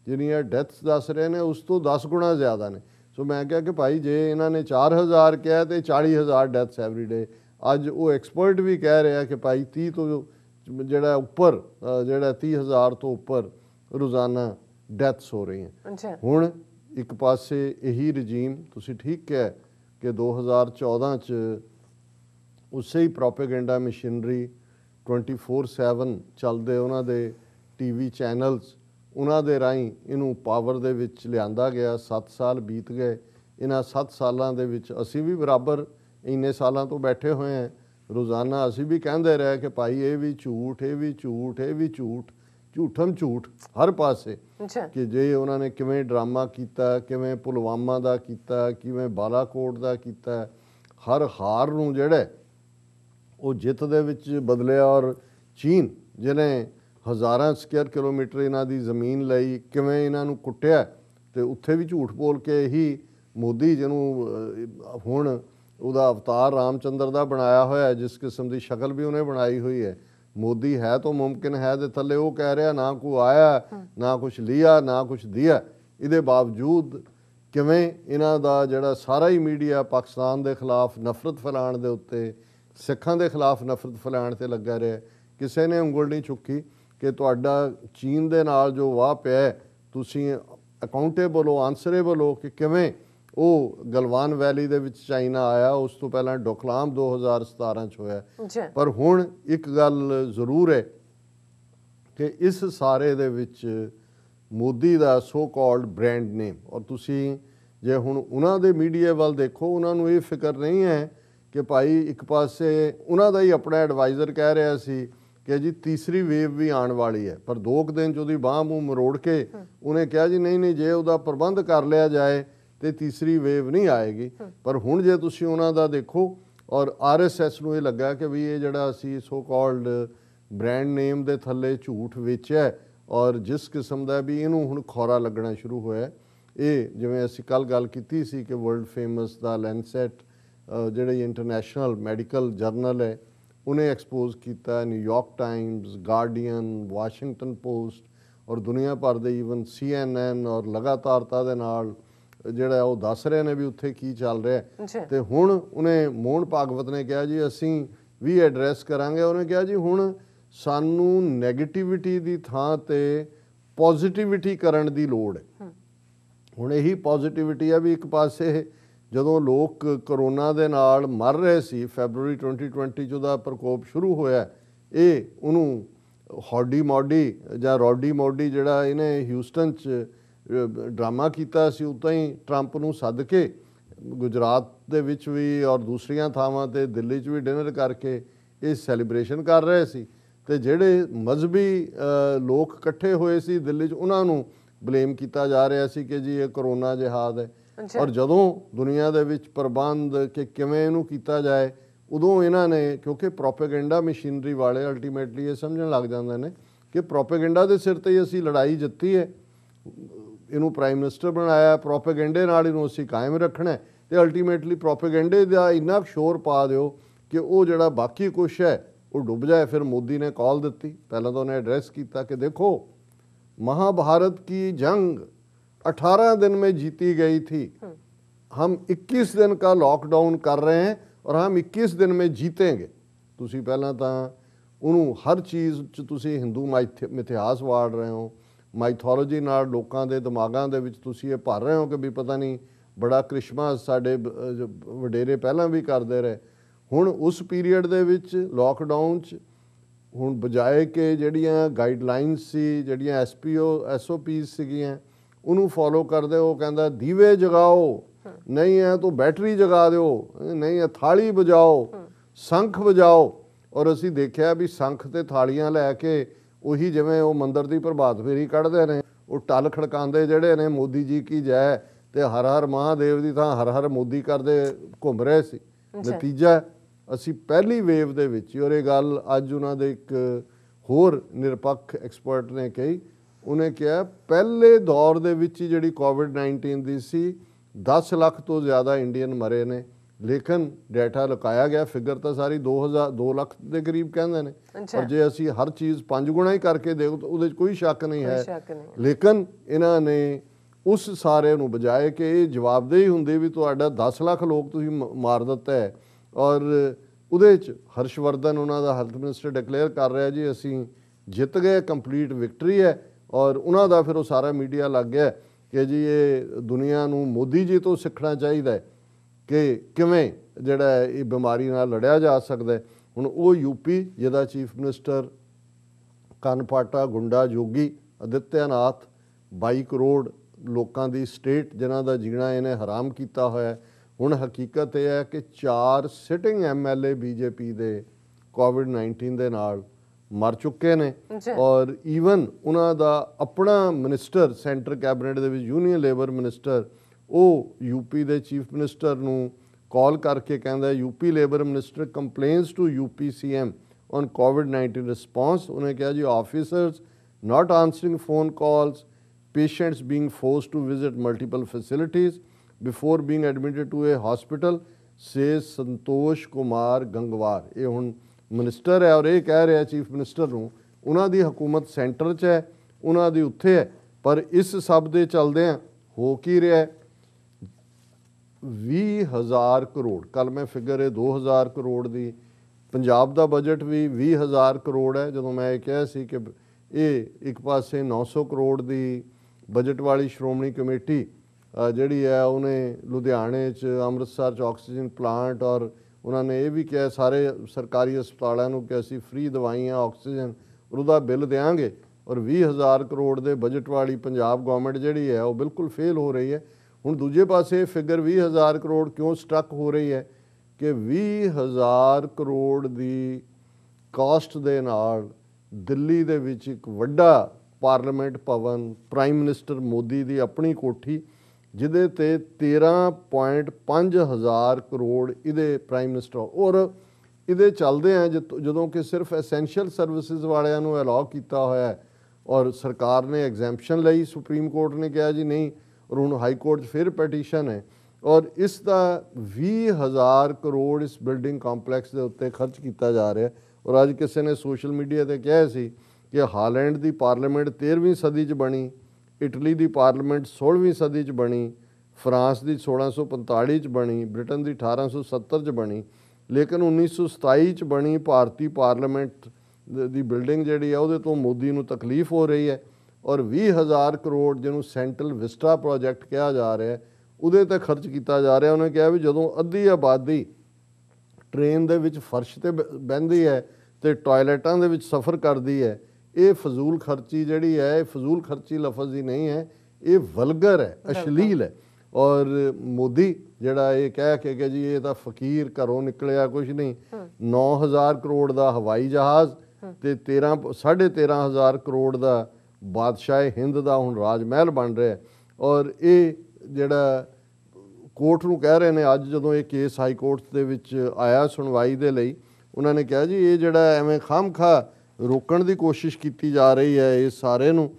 जिन्नियां डेथ्स दस रहे ने, उस तो 10 गुणा ज़्यादा ने। सो मैं क्या कि भाई जे इन्होंने 4000 किया तो 40000 डेथ्स एवरी डे। अज वो एक्सपर्ट भी कह रहे कि भाई 30 तो जोड़ा उपर जोड़ा 30,000 तो उपर रोज़ाना डेथ्स हो रही हैं। हुण एक पासे यही रजीम तुसी ठीक कहा कि 2014 च उसे ही प्रोपेगेंडा मशीनरी 24/7 चलते उन्होंने टीवी चैनल्स उन्होंने राही इनू पावर दे विच लियांदा गया। 7 साल बीत गए। इन्हां 7 सालों दे विच असी भी बराबर इन्ने सालों तो बैठे हुए हैं। रोज़ाना असी भी कहते रहे कि भाई ये भी झूठ, ये भी झूठ, ये भी झूठ, झूठम झूठ हर पासे कि जे उन्होंने किवें ड्रामा किया, किवें पुलवामा दा किया, किवें बालाकोट दा किया। हर हार नूं जिहड़ा वो जित दे विच बदलिया। और चीन जिन्हें हज़ारां स्क्वेयर किलोमीटर इन्हां दी ज़मीन लई, किवें इन्हां नूं कुट्टिया तो उत्थे भी झूठ बोल के ही मोदी जिन्हों हुण उहदा अवतार रामचंद्र दा बनाया होया है, जिस किस्म की शक्ल भी उन्हें बनाई हुई है। मोदी है तो मुमकिन है दे थले वो कह रहा ना कोई आया, ना कुछ लिया, ना कुछ दिया। इहदे बावजूद किवें इन्हां दा जिहड़ा सारा ही मीडिया पाकिस्तान के खिलाफ नफरत फैलाण दे उत्ते, सिखां दे खिलाफ नफरत फैलाण ते लगा रहा। किसी ने उंगल नहीं चुकी कि तुहाडा चीन दे नाल जो वाह पिया तुसीं अकाउंटेबल हो, आंसरेबल हो कि किवें वो गलवान वैली दे विच चाइना आया। उस तो पहला डोकलाम 2017 च होया। पर हुण एक गल जरूर है कि इस सारे दे विच मोदी दा सो कॉल्ड ब्रांड नेम, और तुसीं जे हुण उन्हां दे मीडिया वाल देखो, उन्हां नूं ये फिक्र नहीं है कि भाई एक पासे उन्हां दा ही अपना एडवाइज़र कह रहा सी कि जी तीसरी वेव भी आने वाली है। पर 2 दिन च बाह मूँह मरोड़ के उन्हें कहा जी नहीं नहीं जे उहदा प्रबंध कर लिया जाए तो तीसरी वेव नहीं आएगी। पर हुण जे तुसीं उन्हां दा देखो, और RSS नूं ये लगा कि भी ये जिहड़ा असीं सो कॉल्ड ब्रांड नेम दे थल्ले झूठ वेचिया और जिस किस्म का भी इनू हुण खौरा लगना शुरू होया। ये जिवें असीं कल गल कीती सी कि वर्ल्ड फेमस दा लैंसेट जिहड़ी इंटरनेशनल मैडिकल जर्नल है उन्हें एक्सपोज किया, New York times, guardian, Washington post और दुनिया भर दे ईवन CNN और लगातारता दे नाल जिहड़ा वो दस रहे ने भी उत्थे की चल रहा है। तो हुण उन्हें मोहन भागवत ने कहा जी असीं भी एड्रैस करांगे। उन्हें कहा जी हुण सानू नैगेटिविटी की थां ते पॉजिटिविटी करन दी लोड़ है। हुण यही पॉजिटिविटी है भी एक पासे जदों लोग करोना दे नाल मर रहे सी, फैबरवरी 2020 च उहदा प्रकोप शुरू होया, ये उन्होंने हॉडी मॉडी जां रॉडी मॉडी जिहड़ा इन्हें ह्यूस्टन च ड्रामा किया सी, उदां ही ट्रंप नूं सद के गुजरात दे विच भी और दूसरियां थावां ते दिल्ली च भी डिनर करके ये सैलीब्रेशन कर रहे सी। ते जिहड़े मजहबी लोग इकट्ठे होए सी दिल्ली च उन्हां नूं ब्लेम किया जा रहा सी कि जी ये करोना जिहाद है। और जदों दुनिया दे विच प्रबंध कि किवें इहनूं कीता जाए उदों इन्हां ने, क्योंकि प्रोपेगेंडा मशीनरी वाले अल्टीमेटली ये समझण लग जांदे ने कि प्रोपेगेंडा दे सिर ते ही असीं लड़ाई जित्ती है, इनू प्राइम मिनिस्टर बनाया, प्रोपेगेंडे नाल इनू असीं कायम रखना है। तो अल्टीमेटली प्रोपेगेंडे का इन्ना शोर पा दिओ कि वो जिहड़ा बाकी कुछ है वो डुब जाए। फिर मोदी ने कॉल दी, पहला तो उन्हें एड्रैस किया कि देखो महाभारत की जंग 18 दिन में जीती गई थी, हम 21 दिन का लॉकडाउन कर रहे हैं और हम 21 दिन में जीतेंगे। तुसी पहला तो उन्होंने हर चीज़ च तुसी हिंदू मिथिहास वाड़ रहे हो, माइथोलॉजी नाल लोकां दे दिमागां दे विच तुसी ये भर रहे हो कि भी पता नहीं बड़ा क्रिसमस साडे वडेरे पहलां भी करते रहे। हुण उस पीरीयड दे विच लॉकडाउन च हुण बजाए कि जिहड़ियां गाइडलाइनस सी, जिहड़ियां SOPs सीगियां उन्होंने फॉलो करते, वो कहता दीवे जगाओ, नहीं है तो बैटरी जगा दो, नहीं है थाली बजाओ, संख बजाओ। और असी देखा भी संख ते थालियां लैके उही जिवें वो मंदिर की प्रभात फेरी कढ़ते हैं, वो टल खड़काते जिहड़े ने मोदी जी की जय ते हर हर महादेव की थां हर हर मोदी करते घूम रहे सी। नतीजा असी पहली वेव दे विच, और ये गल अज उन्हां दे एक होर निरपक्ष एक्सपर्ट ने कही, उन्हें कहा पहले दौर दे विच ही जिहड़ी कोविड-19 दी सी 10 लाख तो ज़्यादा इंडियन मरे ने, ਲੇਕਿਨ ਡਾਟਾ ਲੁਕਾਇਆ ਗਿਆ, ਫਿਗਰ ਤਾਂ ਸਾਰੀ 2 ਲੱਖ ਦੇ ਕਰੀਬ ਕਹਿੰਦੇ ਨੇ, ਪਰ ਜੇ ਅਸੀਂ ਹਰ ਚੀਜ਼ 5 ਗੁਣਾ ਹੀ ਕਰਕੇ ਦੇਖੋ ਤਾਂ ਉਹਦੇ 'ਚ ਕੋਈ ਸ਼ੱਕ ਨਹੀਂ ਹੈ। ਲੇਕਿਨ ਇਹਨਾਂ ਨੇ ਉਸ ਸਾਰੇ ਨੂੰ ਬਜਾਏ ਕਿ ਇਹ ਜਵਾਬਦੇਹੀ ਹੁੰਦੀ ਵੀ ਤੁਹਾਡਾ 10 ਲੱਖ ਲੋਕ ਤੁਸੀਂ ਮਾਰ ਦਿੱਤਾ ਹੈ, ਔਰ ਉਹਦੇ 'ਚ ਹਰਸ਼ਵਰਧਨ ਉਹਨਾਂ ਦਾ ਹੈਲਥ ਮਿਨਿਸਟਰ ਡਿਕਲੇਅਰ ਕਰ ਰਿਹਾ ਜੀ ਅਸੀਂ ਜਿੱਤ ਗਏ, ਕੰਪਲੀਟ ਵਿਕਟਰੀ ਹੈ, ਔਰ ਉਹਨਾਂ ਦਾ ਫਿਰ ਉਹ ਸਾਰਾ ਮੀਡੀਆ ਲੱਗ ਗਿਆ ਕਿ ਜੀ ਇਹ ਦੁਨੀਆ ਨੂੰ ਮੋਦੀ ਜੀ ਤੋਂ ਸਿੱਖਣਾ ਚਾਹੀਦਾ ਹੈ ਕਿ ਕਿਵੇਂ ਜਿਹੜਾ ਇਹ ਬਿਮਾਰੀ ਨਾਲ ਲੜਿਆ ਜਾ ਸਕਦਾ ਹੈ। ਹੁਣ ਉਹ ਯੂਪੀ ਜਿਹਦਾ ਚੀਫ ਮਿਨਿਸਟਰ ਕਨਪਾਟਾ ਗੁੰਡਾ ਜੋਗੀ ਆਦਿੱਤਿਆਨਾਥ 22 ਕਰੋੜ ਲੋਕਾਂ ਦੀ ਸਟੇਟ ਜਿਨ੍ਹਾਂ ਦਾ ਜੀਣਾ ਇਹਨੇ ਹਰਾਮ ਕੀਤਾ ਹੋਇਆ। ਹੁਣ ਹਕੀਕਤ ਇਹ ਹੈ ਕਿ 4 ਸਿਟਿੰਗ MLA ਬੀਜੇਪੀ ਦੇ ਕੋਵਿਡ-19 ਦੇ ਨਾਲ ਮਰ ਚੁੱਕੇ ਨੇ, ਔਰ ਈਵਨ ਉਹਨਾਂ ਦਾ ਆਪਣਾ ਮਿਨਿਸਟਰ ਸੈਂਟਰ ਕੈਬਨਿਟ ਦੇ ਵਿੱਚ ਯੂਨੀਅਨ ਲੇਬਰ ਮਿਨਿਸਟਰ ਉਹ ਯੂਪੀ ਦੇ ਚੀਫ ਮਿਨਿਸਟਰ ਨੂੰ ਕਾਲ ਕਰਕੇ ਕਹਿੰਦਾ UP labour minister complains to UP CM on ਕੋਵਿਡ-19 ਰਿਸਪੌਂਸ। ਉਹਨੇ ਕਿਹਾ ਜੀ officers not answering phone calls, patients being forced to visit multiple facilities before being admitted to a hospital, says Santosh Kumar Gangwar. ਇਹ ਹੁਣ minister ਹੈ ਔਰ ਇਹ ਕਹਿ ਰਿਹਾ ਚੀਫ ਮਿਨਿਸਟਰ ਨੂੰ ਉਹਨਾਂ ਦੀ ਹਕੂਮਤ ਸੈਂਟਰ 'ਚ ਹੈ, ਉਹਨਾਂ ਦੀ ਉੱਥੇ ਹੈ, ਪਰ ਇਸ ਸਭ ਦੇ ਚੱਲਦਿਆਂ ਹੋ ਕੀ ਰਿਹਾ ਹੈ 20,000 ਕਰੋੜ, ਕੱਲ੍ਹ ਮੈਂ ਫਿਗਰ ਹੈ 2,000 ਕਰੋੜ ਦੀ, ਪੰਜਾਬ ਦਾ ਬਜਟ ਵੀ 20,000 ਕਰੋੜ ਹੈ। ਜਦੋਂ ਮੈਂ ਇਹ ਕਿਹਾ ਸੀ ਕਿ ਇਹ ਇੱਕ ਪਾਸੇ 900 ਕਰੋੜ ਦੀ ਬਜਟ ਵਾਲੀ ਸ਼੍ਰੋਮਣੀ ਕਮੇਟੀ ਜਿਹੜੀ ਹੈ ਉਹਨੇ ਲੁਧਿਆਣੇ 'ਚ ਅੰਮ੍ਰਿਤਸਰ 'ਚ ਆਕਸੀਜਨ ਪਲਾਂਟ, ਔਰ ਉਹਨਾਂ ਨੇ ਇਹ ਵੀ ਕਿਹਾ ਸਾਰੇ ਸਰਕਾਰੀ ਹਸਪਤਾਲਾਂ ਨੂੰ ਕਿ ਅਸੀਂ ਫ੍ਰੀ ਦਵਾਈਆਂ ਆਕਸੀਜਨ ਉਹਦਾ ਬਿੱਲ ਦੇਵਾਂਗੇ, ਔਰ 20,000 ਕਰੋੜ ਦੇ ਬਜਟ ਵਾਲੀ ਪੰਜਾਬ ਗੌਰਮੈਂਟ ਜਿਹੜੀ ਹੈ ਉਹ ਬਿਲਕੁਲ ਫੇਲ ਹੋ ਰਹੀ ਹੈ। ਹੁਣ ਦੂਜੇ ਪਾਸੇ ਫਿਗਰ 20,000 ਕਰੋੜ ਕਿਉਂ ਸਟਕ ਹੋ ਰਹੀ ਹੈ ਕਿ 20,000 ਕਰੋੜ ਦੀ ਕਾਸਟ ਦੇ ਨਾਲ ਦਿੱਲੀ ਦੇ ਵਿੱਚ ਇੱਕ ਵੱਡਾ ਪਾਰਲੀਮੈਂਟ ਭਵਨ, ਪ੍ਰਾਈਮ ਮਿਨਿਸਟਰ ਮੋਦੀ ਦੀ ਆਪਣੀ ਕੋਠੀ, ਜਿਹਦੇ ਤੇ 13.5 ਹਜ਼ਾਰ ਕਰੋੜ ਇਹਦੇ ਪ੍ਰਾਈਮ ਮਿਨਿਸਟਰ, ਔਰ ਇਹਦੇ ਚੱਲਦੇ ਆ ਜਦੋਂ ਕਿ ਸਿਰਫ ਐਸੈਂਸ਼ੀਅਲ ਸਰਵਿਸਿਜ਼ ਵਾਲਿਆਂ ਨੂੰ ਅਲਾਉ ਕੀਤਾ ਹੋਇਆ ਹੈ, ਔਰ ਸਰਕਾਰ ਨੇ ਐਗਜ਼ੈਂਪਸ਼ਨ ਲਈ, ਸੁਪਰੀਮ ਕੋਰਟ ਨੇ ਕਿਹਾ ਜੀ ਨਹੀਂ, ਔਰ ਹੁਣ ਹਾਈ ਕੋਰਟ 'ਚ ਫਿਰ ਪਟੀਸ਼ਨ ਹੈ, ਔਰ ਇਸ ਦਾ 20,000 ਕਰੋੜ ਇਸ ਬਿਲਡਿੰਗ ਕੰਪਲੈਕਸ ਦੇ ਉੱਤੇ ਖਰਚ ਕੀਤਾ ਜਾ ਰਿਹਾ। ਔਰ ਅੱਜ ਕਿਸੇ ਨੇ ਸੋਸ਼ਲ ਮੀਡੀਆ ਤੇ ਕਿਹਾ ਸੀ ਕਿ ਹਾਲੈਂਡ ਦੀ ਪਾਰਲੀਮੈਂਟ 13ਵੀਂ ਸਦੀ 'ਚ ਬਣੀ, ਇਟਲੀ ਦੀ ਪਾਰਲੀਮੈਂਟ 16ਵੀਂ ਸਦੀ 'ਚ ਬਣੀ, ਫਰਾਂਸ ਦੀ 1645 'ਚ ਬਣੀ, ਬ੍ਰਿਟਨ ਦੀ 1870 'ਚ ਬਣੀ, ਲੇਕਿਨ 1927 'ਚ ਬਣੀ ਭਾਰਤੀ ਪਾਰਲੀਮੈਂਟ ਦੀ ਬਿਲਡਿੰਗ ਜਿਹੜੀ ਹੈ ਉਹਦੇ ਤੋਂ ਮੋਦੀ ਨੂੰ ਤਕਲੀਫ ਹੋ ਰਹੀ ਹੈ, ਔਰ 20,000 ਕਰੋੜ ਜਿਹਨੂੰ ਸੈਂਟਰਲ ਵਿਸਟਾ ਪ੍ਰੋਜੈਕਟ ਕਿਹਾ ਜਾ ਰਿਹਾ ਉਹਦੇ 'ਤੇ ਖਰਚ ਕੀਤਾ ਜਾ ਰਿਹਾ। ਉਹਨੇ ਕਿਹਾ ਵੀ ਜਦੋਂ ਅੱਧੀ ਆਬਾਦੀ ਟ੍ਰੇਨ ਦੇ ਵਿੱਚ ਫਰਸ਼ 'ਤੇ ਬਹਿੰਦੀ ਹੈ ਤੇ ਟਾਇਲਟਾਂ ਦੇ ਵਿੱਚ ਸਫ਼ਰ ਕਰਦੀ ਹੈ, ਇਹ ਫਜ਼ੂਲ ਖਰਚੀ ਜਿਹੜੀ ਹੈ, ਇਹ ਫਜ਼ੂਲ ਖਰਚੀ ਲਫ਼ਜ਼ ਹੀ ਨਹੀਂ ਹੈ, ਇਹ ਵਲਗਰ ਹੈ, ਅਸ਼ਲੀਲ ਹੈ। ਔਰ ਮੋਦੀ ਜਿਹੜਾ ਇਹ ਕਹਿ ਕੇ ਕਿ ਜੀ ਇਹ ਤਾਂ ਫਕੀਰ ਘਰੋਂ ਨਿਕਲਿਆ ਕੁਝ ਨਹੀਂ, 9,000 ਕਰੋੜ ਦਾ ਹਵਾਈ ਜਹਾਜ਼ ਤੇ 13,500 ਕਰੋੜ ਦਾ ਬਾਦਸ਼ਾਹ ਹਿੰਦ ਦਾ ਹੁਣ ਰਾਜ ਮਹਿਲ ਬਣ ਰਿਹਾ, ਔਰ ਇਹ ਜਿਹੜਾ ਕੋਰਟ ਨੂੰ ਕਹਿ ਰਹੇ ਨੇ ਅੱਜ ਜਦੋਂ ਇਹ ਕੇਸ ਹਾਈ ਕੋਰਟ ਦੇ ਵਿੱਚ ਆਇਆ ਸੁਣਵਾਈ ਦੇ ਲਈ, ਉਹਨਾਂ ਨੇ ਕਿਹਾ ਜੀ ਇਹ ਜਿਹੜਾ ਐਵੇਂ ਖਾਮਖਾ ਰੋਕਣ ਦੀ ਕੋਸ਼ਿਸ਼ ਕੀਤੀ ਜਾ ਰਹੀ ਹੈ ਇਸ ਸਾਰੇ ਨੂੰ,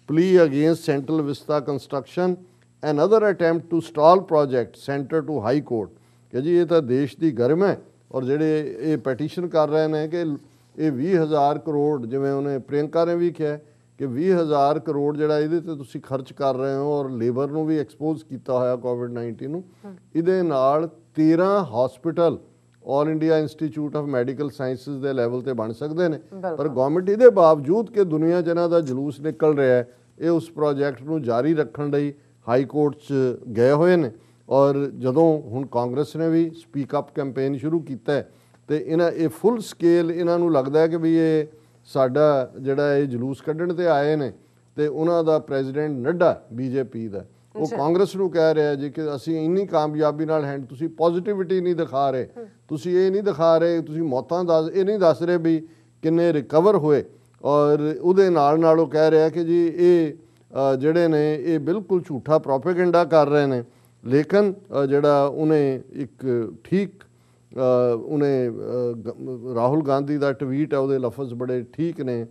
plea against Central Vista construction and other attempt to stall project centre to high court, ਕਿ ਜੀ ਇਹ ਤਾਂ ਦੇਸ਼ ਦੀ ਗਰਮ ਹੈ, ਔਰ ਜਿਹੜੇ ਇਹ ਪੈਟੀਸ਼ਨ ਕਰ ਰਹੇ ਨੇ ਕਿ ਇਹ 20,000 ਕਰੋੜ, ਜਿਵੇਂ ਉਹਨੇ ਪ੍ਰਿਯੰਕਾ ਨੇ ਵੀ ਕਿਹਾ ਕਿ 20,000 ਕਰੋੜ ਜਿਹੜਾ ਇਹਦੇ ਤੇ ਤੁਸੀਂ ਖਰਚ ਕਰ ਰਹੇ ਹੋ, ਔਰ ਲੇਬਰ ਨੂੰ ਵੀ ਐਕਸਪੋਜ਼ ਕੀਤਾ ਹੋਇਆ ਕੋਵਿਡ-19 ਨੂੰ, ਇਹਦੇ ਨਾਲ 13 hospital all India institute of medical sciences ਦੇ ਲੈਵਲ ਤੇ ਬਣ ਸਕਦੇ ਨੇ, ਪਰ ਗਵਰਨਮੈਂਟ ਇਹਦੇ ਬਾਵਜੂਦ ਕਿ ਦੁਨੀਆ 'ਚ ਇਹਨਾਂ ਦਾ ਜਲੂਸ ਨਿਕਲ ਰਿਹਾ ਹੈ, ਇਹ ਉਸ ਪ੍ਰੋਜੈਕਟ ਨੂੰ ਜਾਰੀ ਰੱਖਣ ਲਈ ਹਾਈ ਕੋਰਟ 'ਚ ਗਏ ਹੋਏ ਨੇ। ਔਰ ਜਦੋਂ ਹੁਣ ਕਾਂਗਰਸ ਨੇ ਵੀ ਸਪੀਕ ਅਪ ਕੈਂਪੇਨ ਸ਼ੁਰੂ ਕੀਤਾ ਹੈ ਤੇ ਇਹ ਫੁੱਲ ਸਕੇਲ ਇਹਨਾਂ ਨੂੰ ਲੱਗਦਾ ਹੈ ਕਿ ਵੀ ਇਹ ਸਾਡਾ ਜਿਹੜਾ ਇਹ ਜਲੂਸ ਕੱਢਣ ਤੇ ਆਏ ਨੇ, ਤੇ ਉਹਨਾਂ ਦਾ ਪ੍ਰੈਜ਼ੀਡੈਂਟ ਨੱਡਾ ਬੀਜੇਪੀ ਦਾ ਉਹ ਕਾਂਗਰਸ ਨੂੰ ਕਹਿ ਰਿਹਾ ਜੀ ਕਿ ਅਸੀਂ ਇੰਨੀ ਕਾਮਯਾਬੀ ਨਾਲ ਤੁਸੀਂ ਪੋਜ਼ਿਟਿਵਿਟੀ ਨਹੀਂ ਦਿਖਾ ਰਹੇ, ਤੁਸੀਂ ਇਹ ਨਹੀਂ ਦਿਖਾ ਰਹੇ, ਤੁਸੀਂ ਮੌਤਾਂ ਇਹ ਨਹੀਂ ਦੱਸ ਰਹੇ ਵੀ ਕਿੰਨੇ ਰਿਕਵਰ ਹੋਏ, ਔਰ ਉਹਦੇ ਨਾਲ ਉਹ ਕਹਿ ਰਿਹਾ ਕਿ ਜੀ ਇਹ ਜਿਹੜੇ ਨੇ ਇਹ ਬਿਲਕੁਲ ਝੂਠਾ ਪ੍ਰੋਪੇਗੈਂਡਾ ਕਰ ਰਹੇ ਨੇ। ਲੇਕਿਨ ਜਿਹੜਾ ਉਹਨੇ ਇੱਕ ਠੀਕ ਉਹਨੇ ਰਾਹੁਲ ਗਾਂਧੀ ਦਾ ਟਵੀਟ ਹੈ, ਉਹਦੇ ਲਫ਼ਜ਼ ਬੜੇ ਠੀਕ ਨੇ,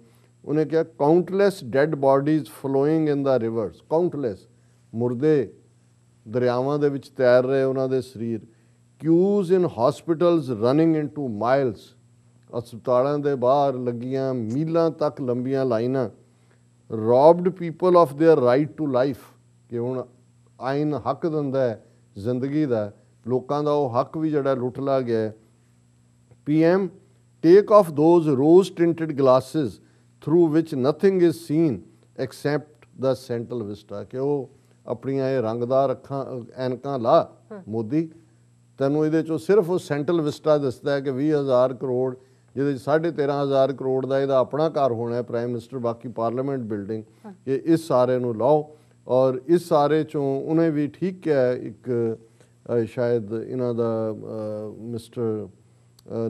ਉਹਨੇ ਕਿਹਾ ਕਾਊਂਟਲੈਸ ਡੈਡ ਬਾਡੀਜ਼ ਫਲੋਇੰਗ ਇਨ ਦਾ ਰਿਵਰਸ, ਕਾਊਂਟਲੈਸ ਮੁਰਦੇ ਦਰਿਆਵਾਂ ਦੇ ਵਿੱਚ ਤੈਰ ਰਹੇ ਉਹਨਾਂ ਦੇ ਸਰੀਰ, queues in hospitals running into miles, ਹਸਪਤਾਲਾਂ ਦੇ ਬਾਹਰ ਲੱਗੀਆਂ ਮੀਲਾਂ ਤੱਕ ਲੰਬੀਆਂ ਲਾਈਨਾਂ, robbed people of their right to life, ਕਿ ਹੁਣ ਆਇਨ ਹੱਕ ਦਿੰਦਾ ਹੈ ਜ਼ਿੰਦਗੀ ਦਾ, ਲੋਕਾਂ ਦਾ ਉਹ ਹੱਕ ਵੀ ਜਿਹੜਾ ਲੁੱਟ ਲਾ ਗਿਆ ਹੈ। PM, take off those rose tinted glasses through which nothing is seen except the central vista, ਕਿ ਉਹ ਆਪਣੀਆਂ ਇਹ ਰੰਗਦਾਰ ਅੱਖਾਂ ਐਨਕਾਂ ਲਾ ਮੋਦੀ, ਤੈਨੂੰ ਇਹਦੇ ਚੋਂ ਸਿਰਫ ਉਹ ਸੈਂਟਰਲ ਵਿਸਟਾ ਦਿਸਦਾ ਹੈ ਕਿ 20,000 ਕਰੋੜ, ਜਿਹਦੇ 'ਚ 13,500 ਕਰੋੜ ਦਾ ਇਹਦਾ ਆਪਣਾ ਘਰ ਹੋਣਾ ਹੈ ਪ੍ਰਾਈਮ ਮਿਨਿਸਟਰ, ਬਾਕੀ ਪਾਰਲੀਮੈਂਟ ਬਿਲਡਿੰਗ, ਕਿ ਇਸ ਸਾਰੇ ਨੂੰ ਲਾਓ। ਔਰ ਇਸ ਸਾਰੇ ਚੋਂ ਉਹਨੇ ਵੀ ਠੀਕ ਕਿਹਾ, ਇੱਕ ਸ਼ਾਇਦ ਇਹਨਾਂ ਦਾ ਮਿਸਟਰ